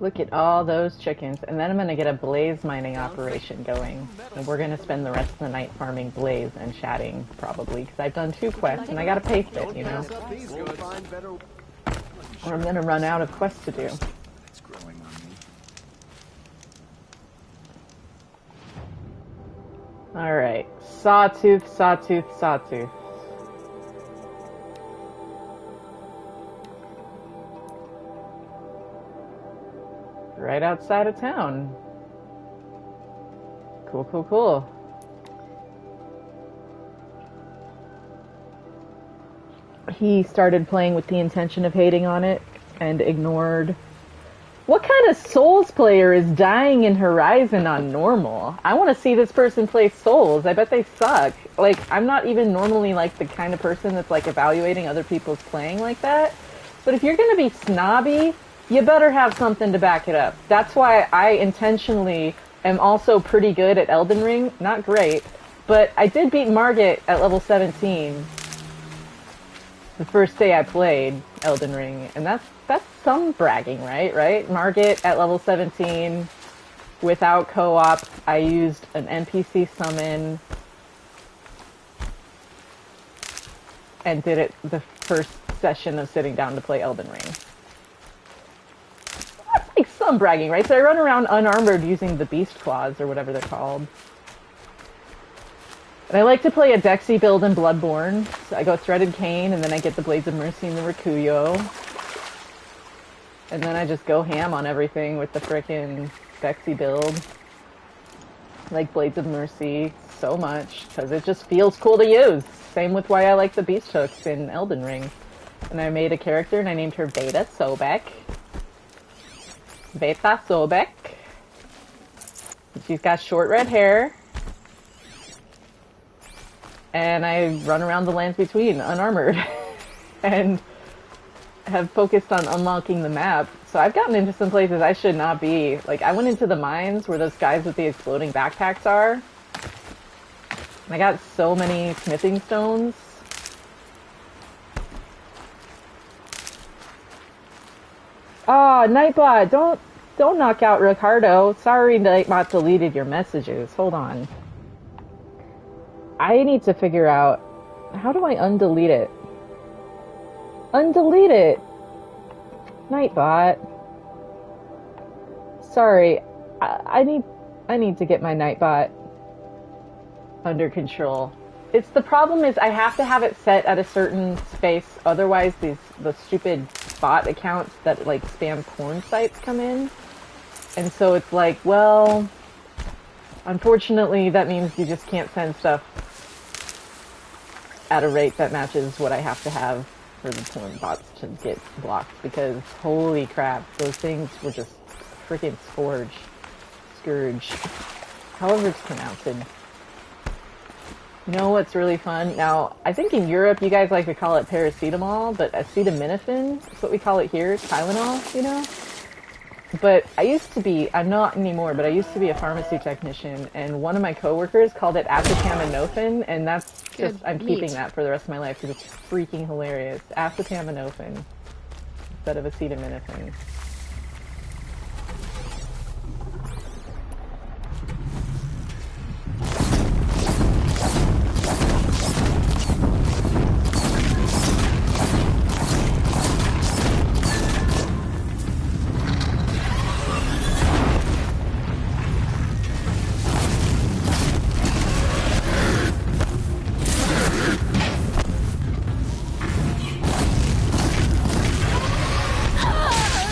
Look at all those chickens. And then I'm going to get a blaze mining operation going. And we're going to spend the rest of the night farming blaze and chatting, probably. Because I've done 2 quests, and I got to pay for it, you know? Or I'm going to run out of quests to do. It's growing on me. Alright. Sawtooth, sawtooth, sawtooth. Right outside of town. Cool, cool, cool. He started playing with the intention of hating on it and ignored. What kind of Souls player is dying in Horizon on normal? I want to see this person play Souls. I bet they suck. Like, I'm not even normally like the kind of person that's like evaluating other people's playing like that. But if you're gonna be snobby, you better have something to back it up. That's why I intentionally am also pretty good at Elden Ring. Not great, but I did beat Margit at level 17 the first day I played Elden Ring, and that's some bragging, right? Margit at level 17 without co-op. I used an NPC summon and did it the first session of sitting down to play Elden Ring. That's like some bragging, right? So I run around unarmored using the beast claws or whatever they're called. And I like to play a Dexy build in Bloodborne. So I go Threaded Cane, and then I get the Blades of Mercy and the Rikuyo. And then I just go ham on everything with the frickin' Dexy build. I like Blades of Mercy so much, because it just feels cool to use. Same with why I like the Beast Hooks in Elden Ring. And I made a character, and I named her Beta Sobek. Beta Sobek. She's got short red hair. And I run around the lands between, unarmored. And have focused on unlocking the map. So I've gotten into some places I should not be. Like, I went into the mines where those guys with the exploding backpacks are. And I got so many smithing stones. Ah, Nightbot, don't knock out Ricardo. Sorry Nightbot deleted your messages. Hold on. I need to figure out, how do I undelete it? Undelete it! Nightbot. Sorry, I need to get my Nightbot under control. It's the problem is I have to have it set at a certain space, otherwise the stupid bot accounts that like spam porn sites come in. And so it's like, well, unfortunately that means you just can't send stuff at a rate that matches what I have to have for the porn bots to get blocked, because holy crap, those things were just freaking scourge, however it's pronounced. You know what's really fun? Now, I think in Europe you guys like to call it paracetamol, but acetaminophen is what we call it here, Tylenol, you know? But I used to be, I'm not anymore, but I used to be a pharmacy technician, and one of my coworkers called it acetaminophen, and that's just, I'm keeping that for the rest of my life because it's freaking hilarious. Acetaminophen instead of acetaminophen.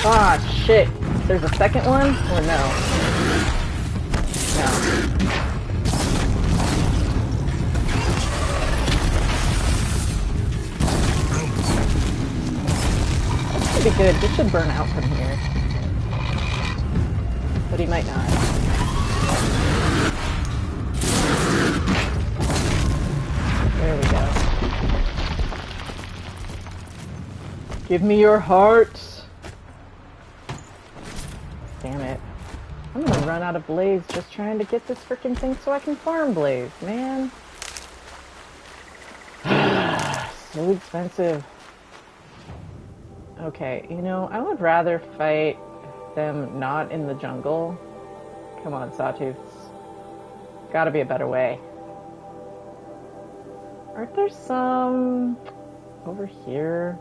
Ah, shit. There's a second one? Or no? No. This should be good. This should burn out from here. But he might not. There we go. Give me your heart. Damn it. I'm gonna run out of blaze just trying to get this frickin' thing so I can farm blaze, man. So expensive. Okay, you know, I would rather fight them not in the jungle. Come on, Sawtooths. Gotta be a better way. Aren't there some over here?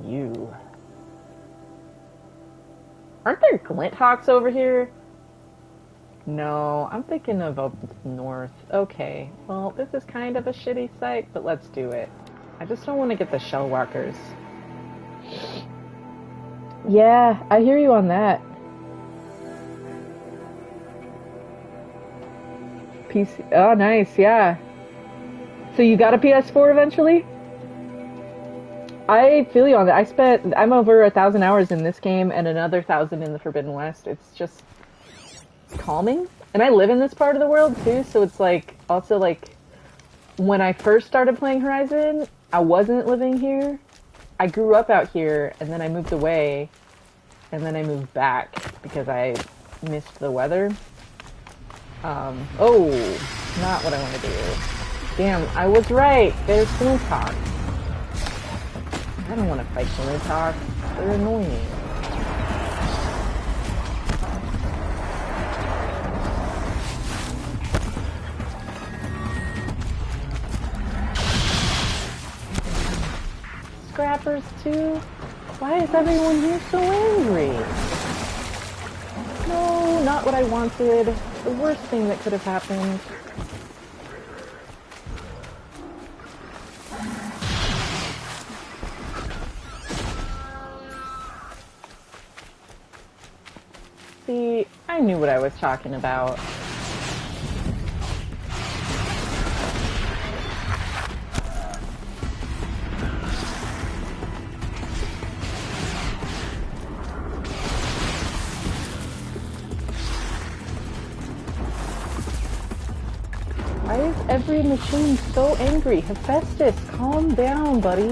You. Aren't there glint hawks over here? No, I'm thinking of up north. Okay, well, this is kind of a shitty site, but let's do it. I just don't want to get the shell walkers. Yeah, I hear you on that. PC. Oh, nice, yeah. So you got a PS4 eventually? I feel you on that. I'm over 1,000 hours in this game and another 1,000 in the Forbidden West. It's just calming. And I live in this part of the world too, so it's like, also like, when I first started playing Horizon, I wasn't living here. I grew up out here, and then I moved away, and then I moved back because I missed the weather. Oh, not what I want to do. Damn, I was right. There's glint hawks. I don't want to fight glint hawks. They're annoying. Scrappers too? Why is everyone here so angry? not what I wanted. The worst thing that could have happened. See, I knew what I was talking about. Why is every machine so angry? Hephaestus, calm down, buddy.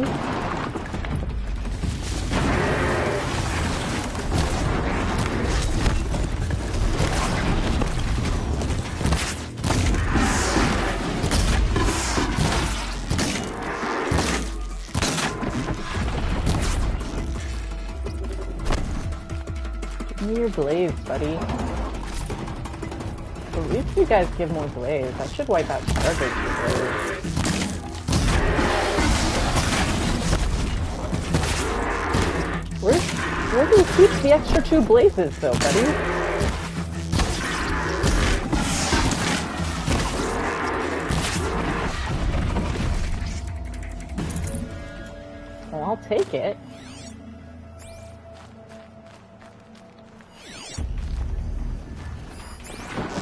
Give me your blaze, buddy. At least you guys give more blaze. I should wipe out Stargate for blaze. Where do you keep the extra 2 blazes though, buddy? Well, I'll take it.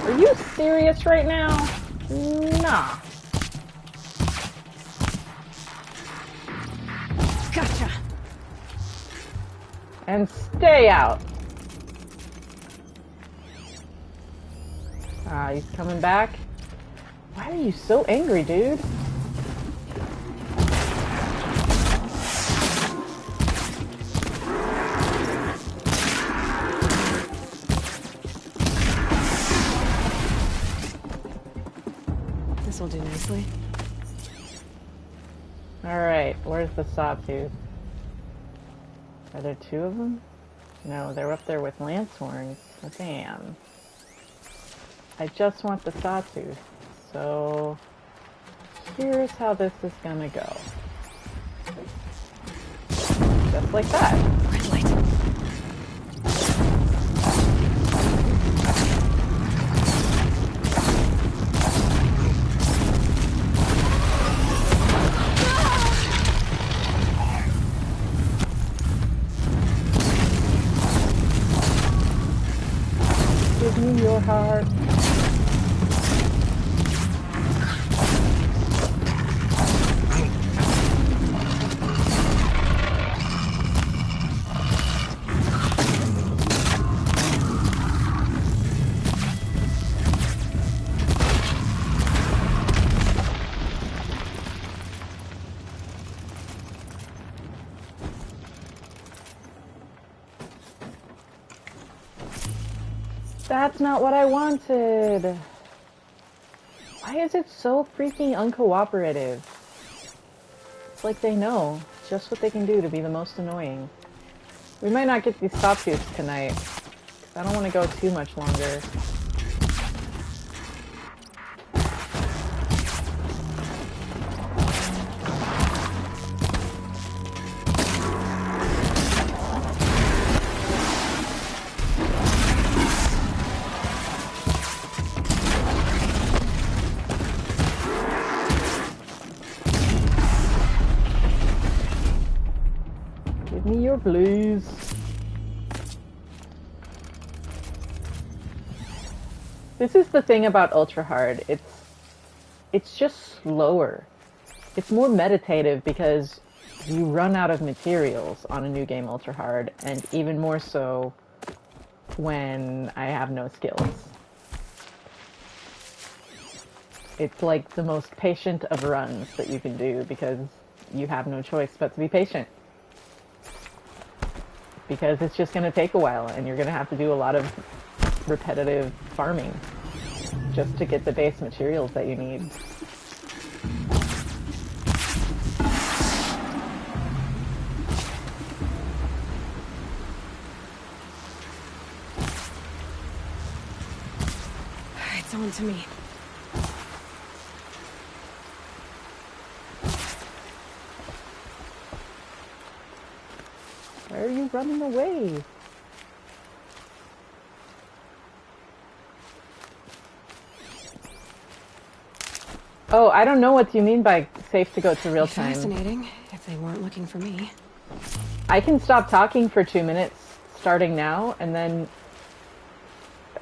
Are you serious right now? Nah. Gotcha. And stay out. Ah, he's coming back. Why are you so angry, dude? This'll do nicely. Alright, where's the sawtooth? Are there 2 of them? No, they're up there with lance horns. Damn. I just want the sawtooth. So, here's how this is gonna go. Just like that. Red light. Give me your heart. That's not what I wanted. Why is it so freaking uncooperative? It's like they know just what they can do to be the most annoying. We might not get these sawtooths tonight, 'cause I don't want to go too much longer. Give me your blues. This is the thing about Ultra Hard. It's just slower. It's more meditative because you run out of materials on a new game Ultra Hard, and even more so when I have no skills. It's like the most patient of runs that you can do because you have no choice but to be patient. Because it's just going to take a while and you're going to have to do a lot of repetitive farming just to get the base materials that you need. It's on to me. Why are you running away? Oh, I don't know what you mean by safe to go to real time. Fascinating, if they weren't looking for me. I can stop talking for 2 minutes, starting now, and then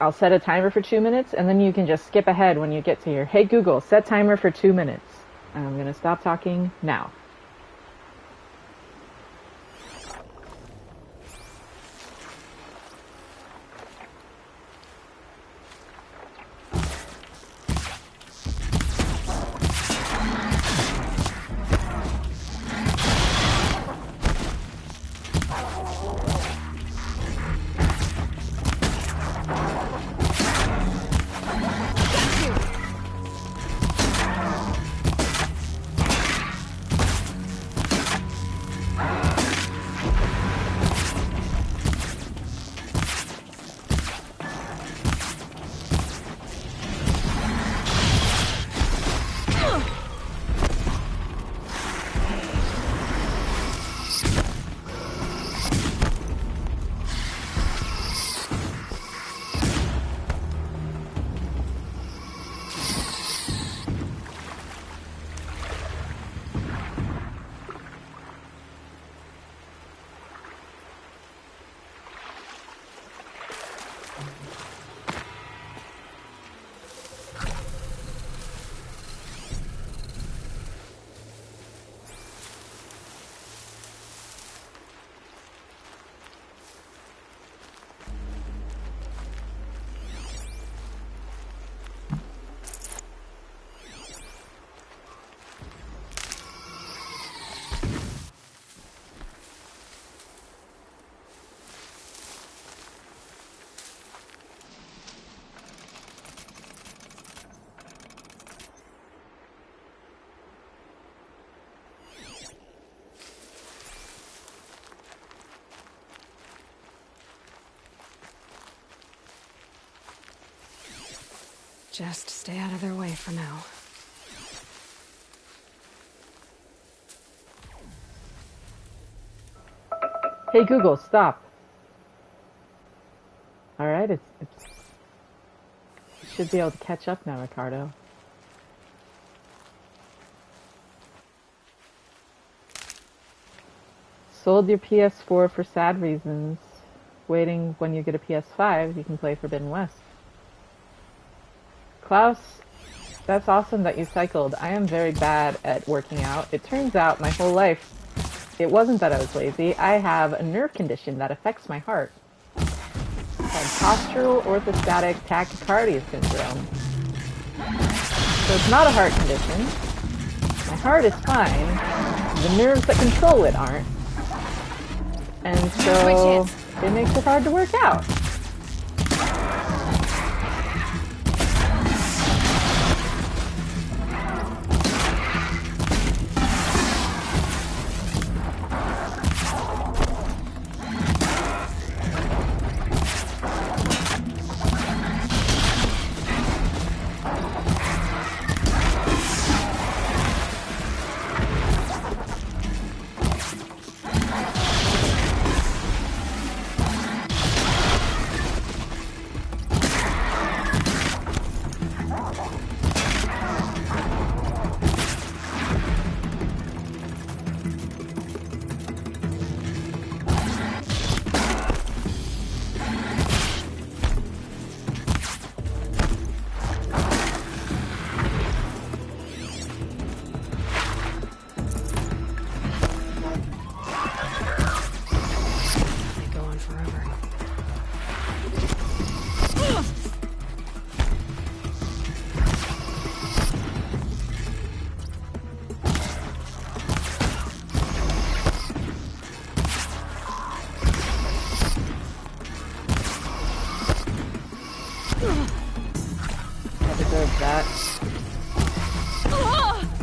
I'll set a timer for 2 minutes, and then you can just skip ahead when you get to here. Hey Google, set timer for 2 minutes. And I'm gonna stop talking now. Just stay out of their way for now. Hey Google, stop. Alright, it should be able to catch up now, Ricardo. Sold your PS4 for sad reasons. Waiting when you get a PS5, you can play Forbidden West. Klaus, that's awesome that you cycled. I am very bad at working out. It turns out my whole life, it wasn't that I was lazy. I have a nerve condition that affects my heart. It's called postural orthostatic tachycardia syndrome. So it's not a heart condition. My heart is fine. The nerves that control it aren't. And so it makes it hard to work out.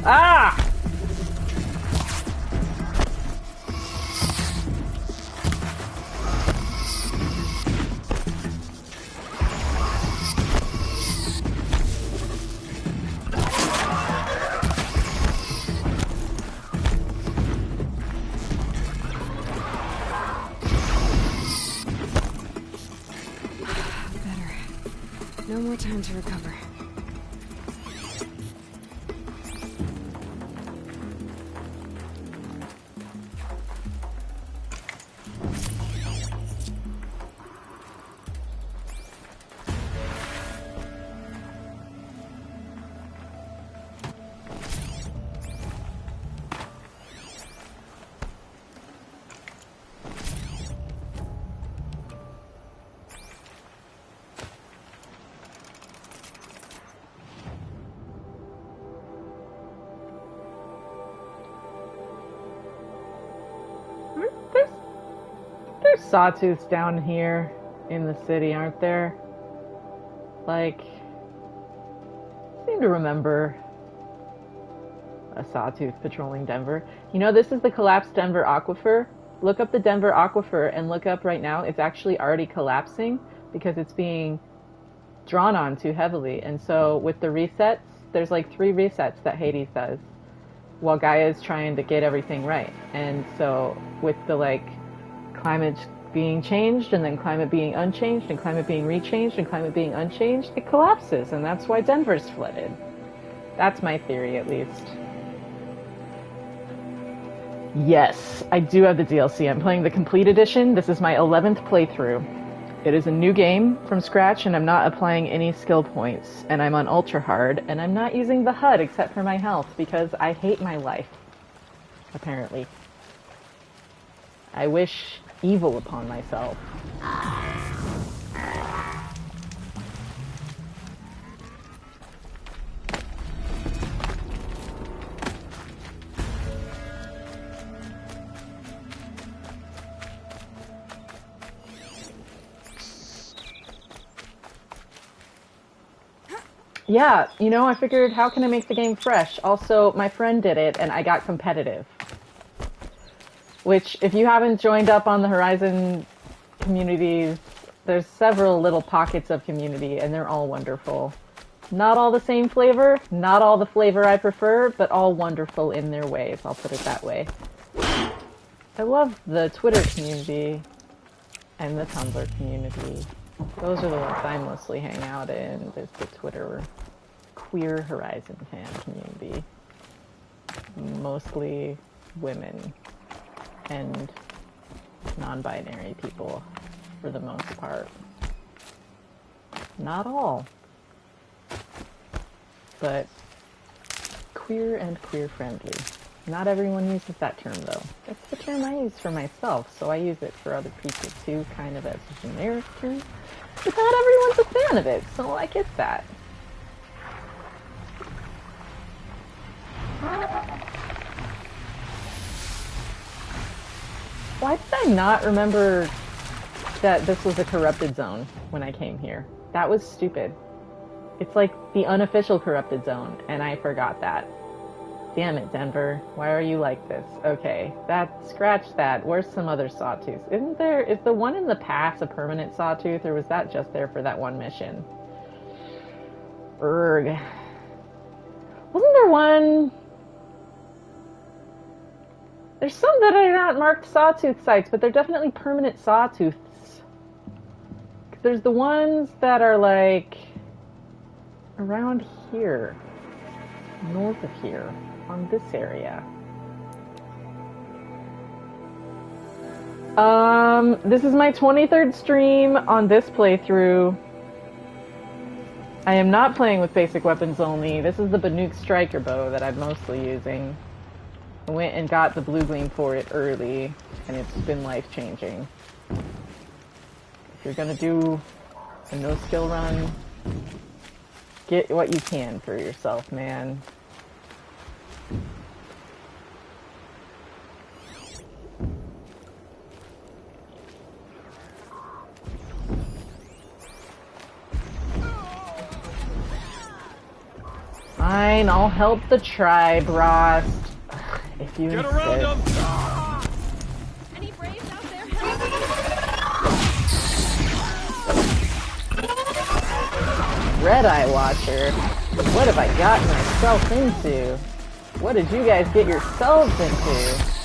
Ah! Better. No more time to recover. sawtooths down here in the city, aren't there? Like, I seem to remember a sawtooth patrolling Denver. You know, this is the collapsed Denver aquifer. Look up the Denver aquifer and look up right now. It's actually already collapsing because it's being drawn on too heavily. And so with the resets, there's like 3 resets that Hades does while Gaia's trying to get everything right. And so with the like climate being changed and then climate being unchanged and climate being rechanged and climate being unchanged, it collapses, and that's why Denver's flooded. That's my theory, at least. Yes, I do have the DLC. I'm playing the complete edition. This is my 11th playthrough. It is a new game from scratch, and I'm not applying any skill points. And I'm on ultra hard, and I'm not using the HUD except for my health because I hate my life. Apparently. I wish evil upon myself. Yeah, you know, I figured, how can I make the game fresh? Also, my friend did it, and I got competitive. Which, if you haven't joined up on the Horizon communities, there's several little pockets of community, and they're all wonderful. Not all the same flavor, not all the flavor I prefer, but all wonderful in their ways, I'll put it that way. I love the Twitter community and the Tumblr community. Those are the ones I mostly hang out in. There's the Twitter queer Horizon fan community. Mostly women and non-binary people, for the most part. Not all. But queer and queer-friendly. Not everyone uses that term, though. That's the term I use for myself, so I use it for other people, too, kind of as a generic term. But not everyone's a fan of it, so I get that. Why did I not remember that this was a corrupted zone when I came here? That was stupid. It's like the unofficial corrupted zone, and I forgot that. Damn it, Denver. Why are you like this? Okay, scratch that. Where's some other sawtooth? Is the one in the pass a permanent sawtooth, or was that just there for that one mission? Urgh. Wasn't there one? There's some that are not marked sawtooth sites, but they're definitely permanent sawtooths. There's the ones that are like around here, north of here, on this area. This is my 23rd stream on this playthrough. I am not playing with basic weapons only. This is the Banuk striker bow that I'm mostly using. I went and got the blue gleam for it early, and it's been life-changing. If you're gonna do a no-skill run, get what you can for yourself, man. Fine, I'll help the tribe, Ross. If you Get insist. around them! Any braves out there? Red Eye Watcher? What have I gotten myself into? What did you guys get yourselves into?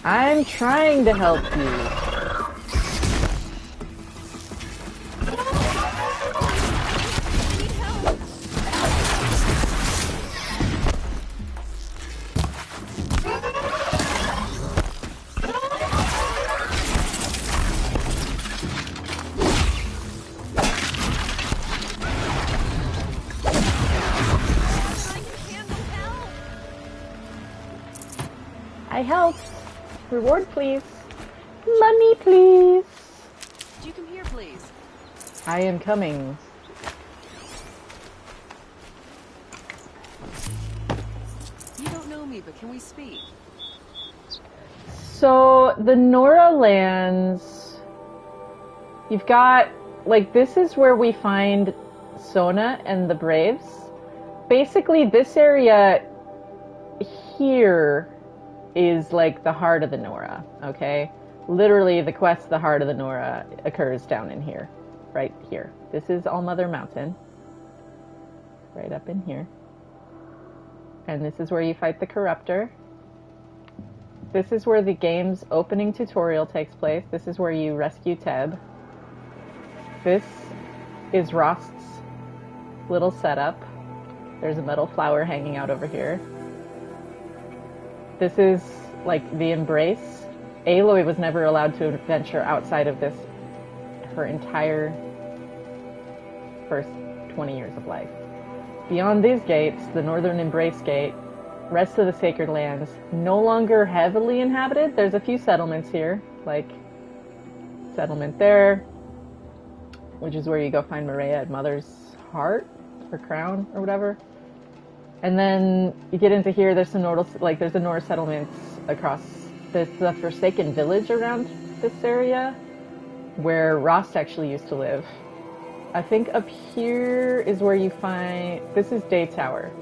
I'm trying to help you. I helped. Reward, please. Money, please. Would you come here, please? I am coming. You don't know me, but can we speak? So, the Nora lands... You've got... Like, this is where we find Sona and the Braves. Basically, this area here is, like, the heart of the Nora, okay? Literally, the quest, the heart of the Nora, occurs down in here. Right here. This is Allmother Mountain. Right up in here. And this is where you fight the Corruptor. This is where the game's opening tutorial takes place. This is where you rescue Teb. This is Rost's little setup. There's a metal flower hanging out over here. This is, like, the Embrace. Aloy was never allowed to venture outside of this her entire first 20 years of life. Beyond these gates, the Northern Embrace Gate, rest of the Sacred Lands, no longer heavily inhabited. There's a few settlements here, like settlement there, which is where you go find Maria at Mother's Heart, or Crown, or whatever. And then you get into here, there's some there's the Nora settlements across. There's the Forsaken Village around this area, where Rost actually used to live. I think up here is where you find... This is Day Tower.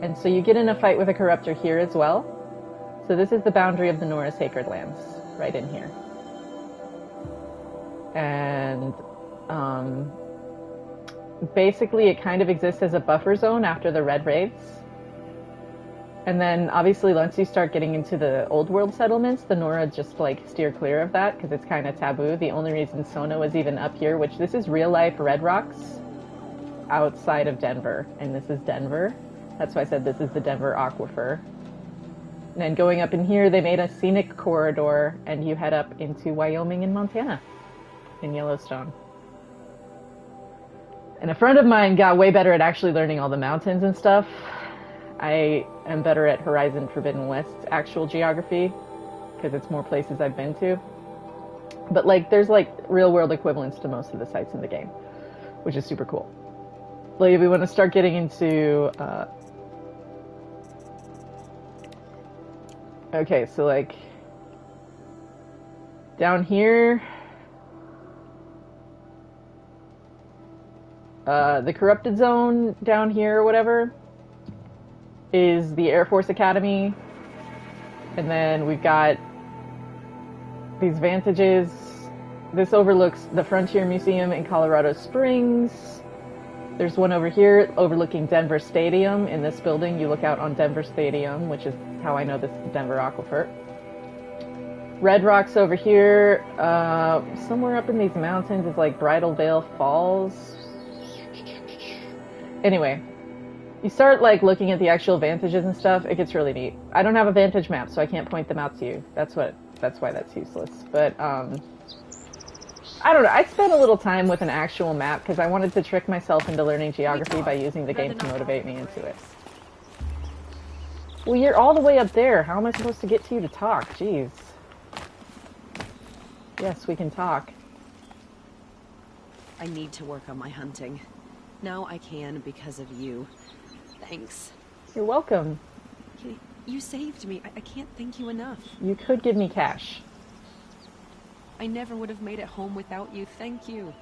And so you get in a fight with a Corruptor here as well. So this is the boundary of the Nora Sacred Lands, right in here. And basically it kind of exists as a buffer zone after the Red Raids. And then obviously once you start getting into the old world settlements, the Nora just like steer clear of that because it's kind of taboo. The only reason Sona was even up here, which this is real life Red Rocks outside of Denver, and this is Denver. That's why I said this is the Denver Aquifer. And then going up in here, they made a scenic corridor, and you head up into Wyoming and Montana in Yellowstone. And a friend of mine got way better at actually learning all the mountains and stuff. I am better at Horizon Forbidden West's actual geography, because it's more places I've been to. But, like, there's, like, real-world equivalents to most of the sites in the game, which is super cool. Like, we want to start getting into, okay, so, like, down here, the Corrupted Zone down here or whatever is the Air Force Academy, and then we've got these vantages. This overlooks the Frontier Museum in Colorado Springs. There's one over here overlooking Denver Stadium. In this building, you look out on Denver Stadium, which is how I know this is Denver Aquifer. Red Rocks over here, somewhere up in these mountains is like Bridal Veil Falls. Anyway, you start like looking at the actual vantages and stuff, it gets really neat. I don't have a vantage map, so I can't point them out to you. That's why that's useless. But I don't know, I spent a little time with an actual map because I wanted to trick myself into learning geography by using the game to motivate me into it. Well, you're all the way up there. How am I supposed to get to you to talk? Jeez. Yes, we can talk. I need to work on my hunting. Now I can because of you. Thanks. You're welcome. You saved me. I can't thank you enough. You could give me cash. I never would have made it home without you. Thank you.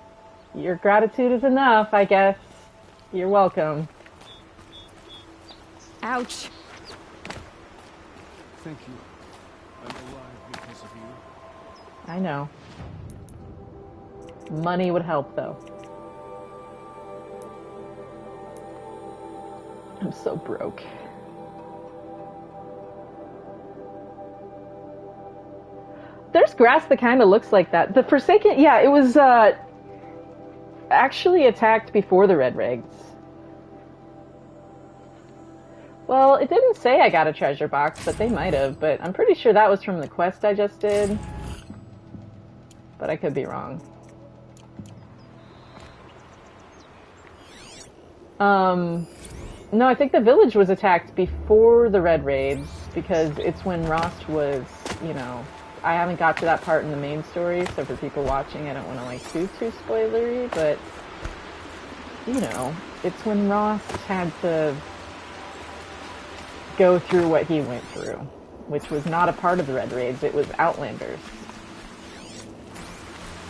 Your gratitude is enough, I guess. You're welcome. Ouch. Thank you. I'm alive because of you. I know. Money would help, though. I'm so broke. There's grass that kind of looks like that. The Forsaken, yeah, it was actually attacked before the Red Raids. Well, it didn't say I got a treasure box, but they might have. But I'm pretty sure that was from the quest I just did. But I could be wrong. No, I think the village was attacked before the Red Raids, because it's when Rost was you know, I haven't got to that part in the main story, so for people watching, I don't want to, like, too spoilery, but, you know, it's when Ross had to go through what he went through, which was not a part of the Red Raids, it was Outlanders.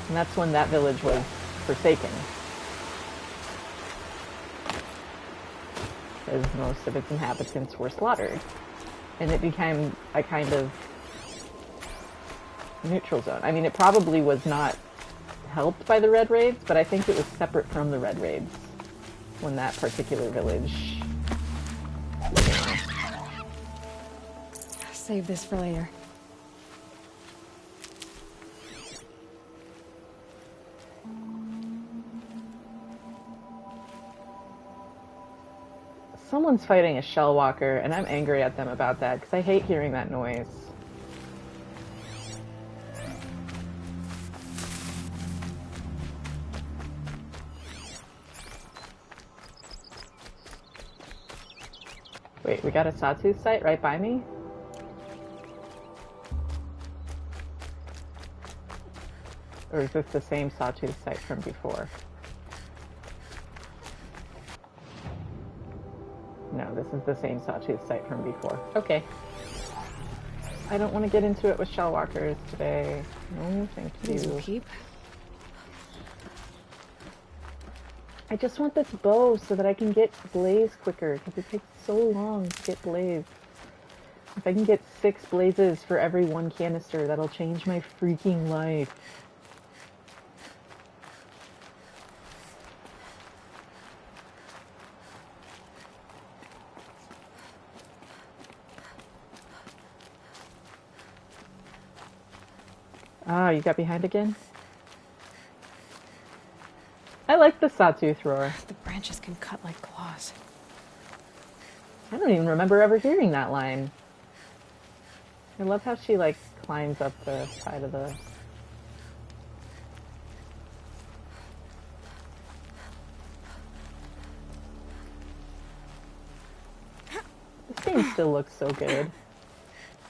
And that's when that village was forsaken. Because most of its inhabitants were slaughtered. And it became a kind of neutral zone. I mean, it probably was not helped by the Red Raids, but I think it was separate from the Red Raids when that particular village... Save this for later. Someone's fighting a shell walker, and I'm angry at them about that, because I hate hearing that noise. Wait, we got a sawtooth site right by me? Or is this the same sawtooth site from before? No, this is the same sawtooth site from before. Okay. I don't want to get into it with shellwalkers today. No, thank you. Keep. I just want this bow so that I can get blaze quicker, because it takes so long to get blaze. If I can get 6 blazes for every 1 canister, that'll change my freaking life. Ah, you got behind again? I like the sawtooth roar. The branches can cut like claws. I don't even remember ever hearing that line. I love how she, like, climbs up the side of the... This game still looks so good.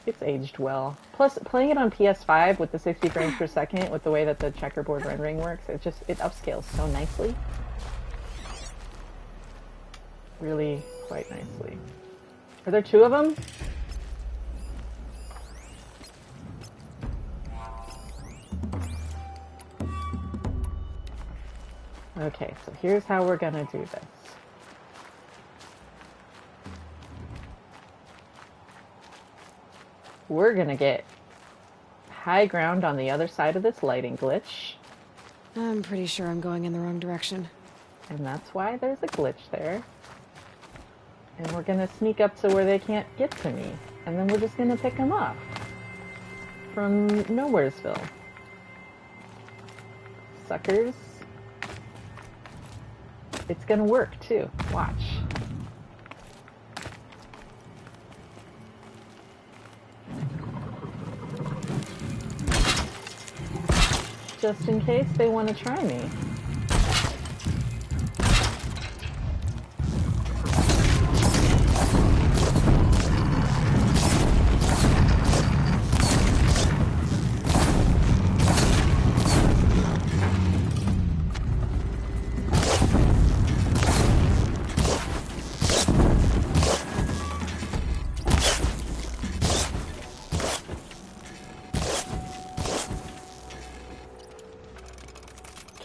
It's aged well. Plus, playing it on PS5 with the 60 frames per second, with the way that the checkerboard rendering works, it upscales so nicely. Really quite nicely. Are there 2 of them? Okay, so here's how we're gonna do this. We're gonna get high ground on the other side of this lighting glitch. I'm pretty sure I'm going in the wrong direction. And that's why there's a glitch there. And we're gonna sneak up to where they can't get to me. And then we're just gonna pick them off. From Nowheresville. Suckers. It's gonna work too. Watch. Just in case they want to try me.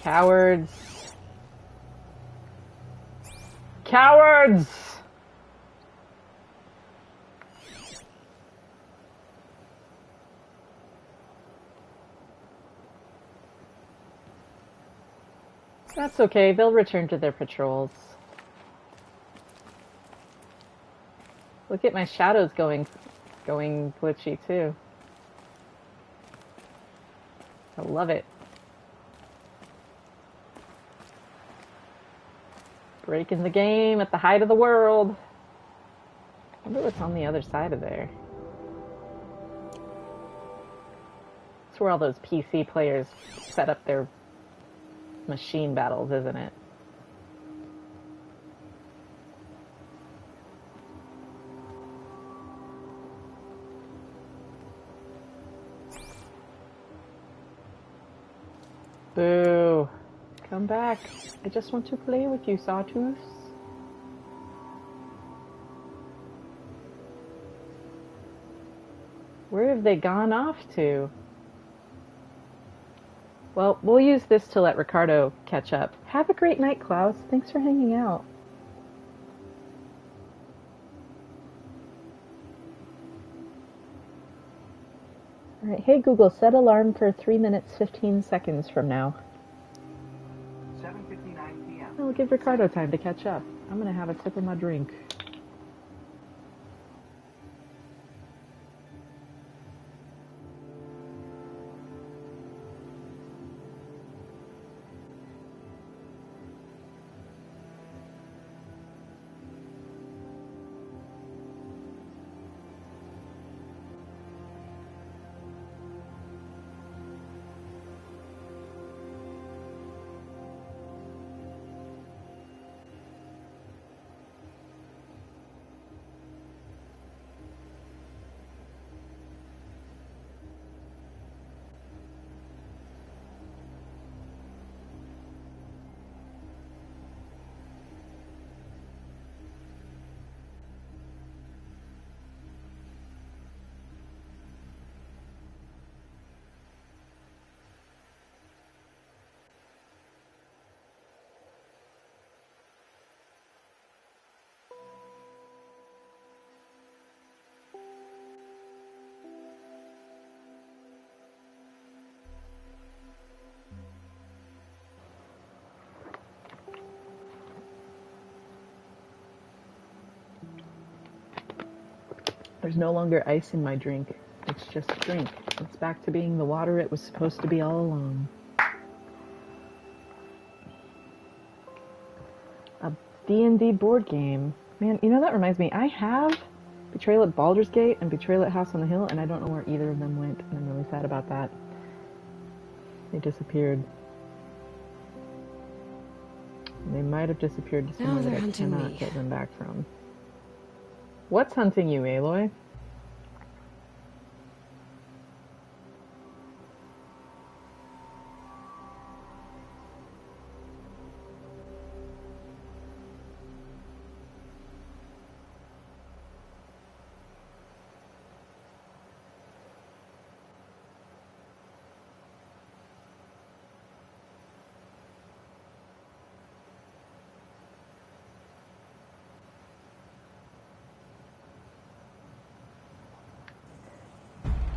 Cowards. Cowards! That's okay, they'll return to their patrols. Look at my shadows going glitchy too. I love it. Breaking the game at the height of the world. I wonder what's on the other side of there. It's where all those PC players set up their machine battles, isn't it? Boo. Come back. I just want to play with you, Sawtooth. Where have they gone off to? Well, we'll use this to let Ricardo catch up. Have a great night, Klaus. Thanks for hanging out. Alright, hey Google, set alarm for 3 minutes 15 seconds from now. 7:59 p.m. I'll give Ricardo time to catch up. I'm gonna have a sip of my drink. There's no longer ice in my drink. It's just a drink. It's back to being the water it was supposed to be all along. A D&D board game. Man, you know, that reminds me. I have Betrayal at Baldur's Gate and Betrayal at House on the Hill, and I don't know where either of them went, and I'm really sad about that. They disappeared. They might have disappeared to somewhere that I cannot get them back from. What's hunting you, Aloy?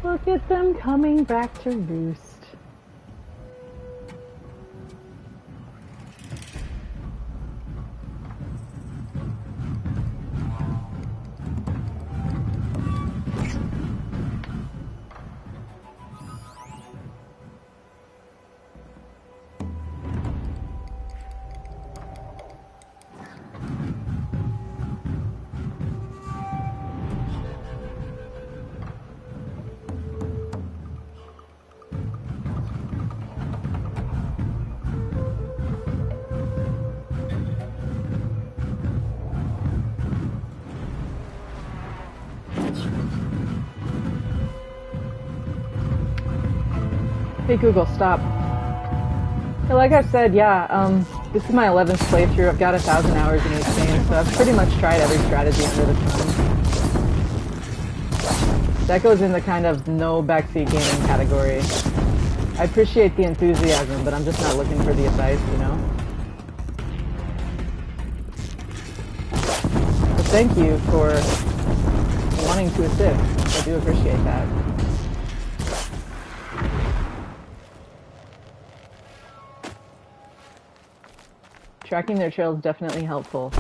Look at them coming back to roost. Hey Google, stop. So like I said, yeah, this is my 11th playthrough. I've got 1,000 hours in each game, so I've pretty much tried every strategy under the sun. That goes in the kind of no backseat gaming category. I appreciate the enthusiasm, but I'm just not looking for the advice, you know? So thank you for wanting to assist. I do appreciate that. Tracking their trail is definitely helpful.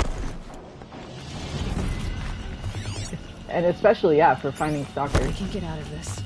And especially, yeah, for finding stalkers. I can get out of this.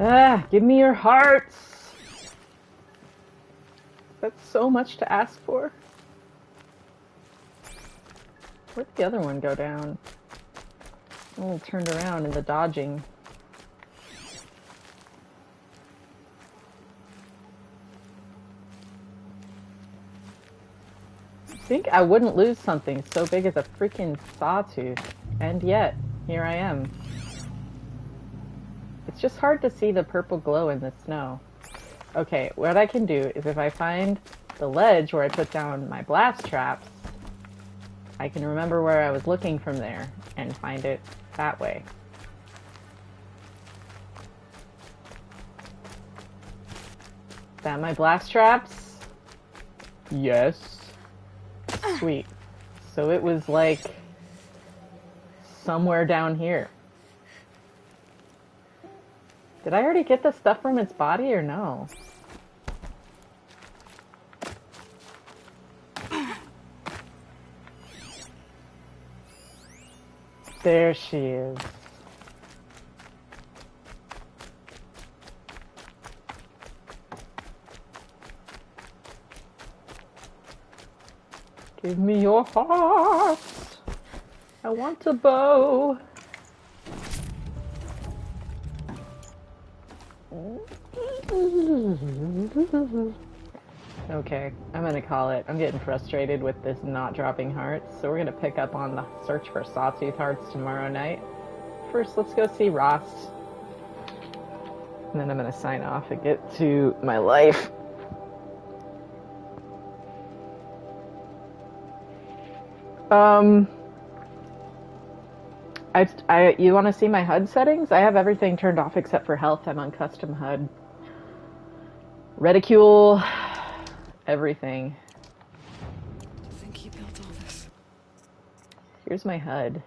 Ah, give me your hearts! That's so much to ask for. Where'd the other one go down? Oh, turned around in the dodging. I think I wouldn't lose something so big as a freaking sawtooth. And yet, here I am. It's just hard to see the purple glow in the snow. Okay, what I can do is if I find the ledge where I put down my blast traps, I can remember where I was looking from there and find it that way. Is that my blast traps? Yes. Sweet. So it was like somewhere down here. Did I already get the stuff from its body or no? There she is. Give me your heart. I want a bow. Okay, I'm gonna call it. I'm getting frustrated with this not dropping hearts, so we're gonna pick up on the search for sawtooth hearts tomorrow night. First, let's go see Ross. And then I'm gonna sign off and get to my life. You want to see my HUD settings? I have everything turned off except for health. I'm on custom HUD. Reticule, everything. I think he built all this. Here's my HUD.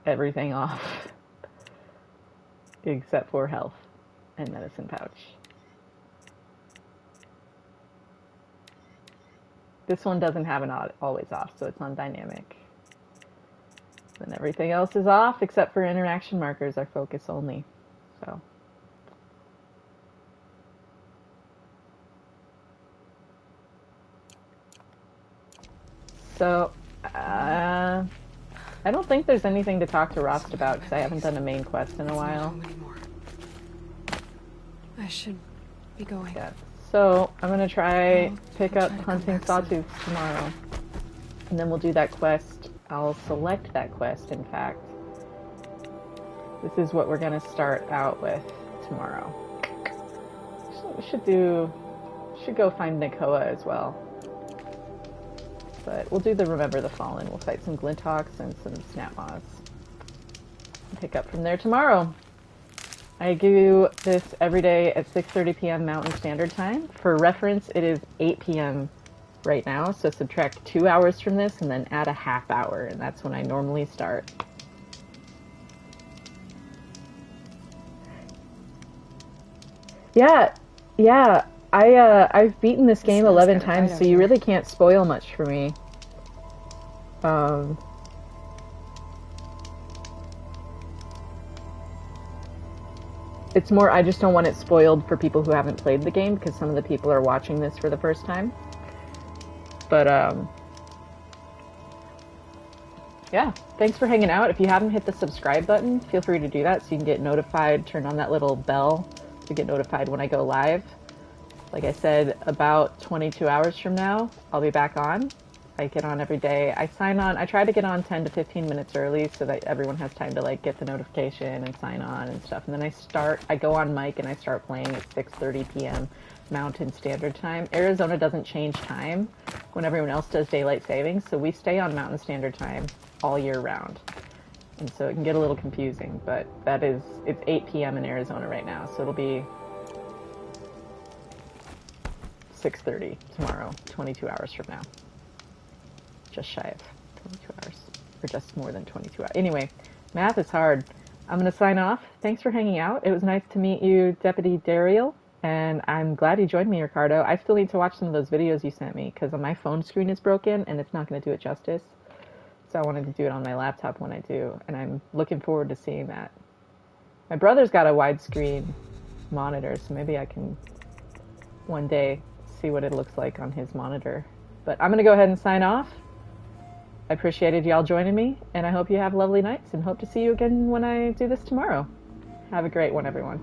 Everything off. Except for health and medicine pouch. This one doesn't have an always off, so it's on dynamic. Then everything else is off except for interaction markers are focus only. So, I don't think there's anything to talk to Rost about because I haven't done a main quest in a while. I should be going. Yeah. So, I'm gonna try pick up hunting sawtooths tomorrow. And then we'll do that quest. I'll select that quest, in fact. This is what we're gonna start out with tomorrow. We should go find Nakoa as well. But we'll do the Remember the Fallen. We'll fight some Glinthawks and some Snapmaws. Pick up from there tomorrow. I do this every day at 6:30 p.m. Mountain Standard Time. For reference, it is 8 p.m. right now, so subtract 2 hours from this and then add a half hour, and that's when I normally start. Yeah. I've beaten this game 11 times, so you really can't spoil much for me. It's more, I just don't want it spoiled for people who haven't played the game, because some of the people are watching this for the first time. But, yeah, thanks for hanging out. If you haven't hit the subscribe button, feel free to do that so you can get notified, turn on that little bell to get notified when I go live. Like I said, about 22 hours from now, I'll be back on. I get on every day. I sign on. I try to get on 10 to 15 minutes early so that everyone has time to like get the notification and sign on and stuff. And then I go on mic and I start playing at 6:30 p.m. Mountain Standard Time. Arizona doesn't change time when everyone else does daylight savings, so we stay on Mountain Standard Time all year round. And so it can get a little confusing, but it's 8 p.m. in Arizona right now, so it'll be 6:30 tomorrow, 22 hours from now. Just shy of 22 hours, or just more than 22 hours. Anyway, math is hard. I'm going to sign off. Thanks for hanging out. It was nice to meet you, Deputy Dariel, and I'm glad you joined me, Ricardo. I still need to watch some of those videos you sent me, because my phone screen is broken, and it's not going to do it justice. So I wanted to do it on my laptop when I do, and I'm looking forward to seeing that. My brother's got a widescreen monitor, so maybe I can one day see what it looks like on his monitor. But I'm going to go ahead and sign off. I appreciated y'all joining me, and I hope you have lovely nights, and hope to see you again when I do this tomorrow. Have a great one, everyone.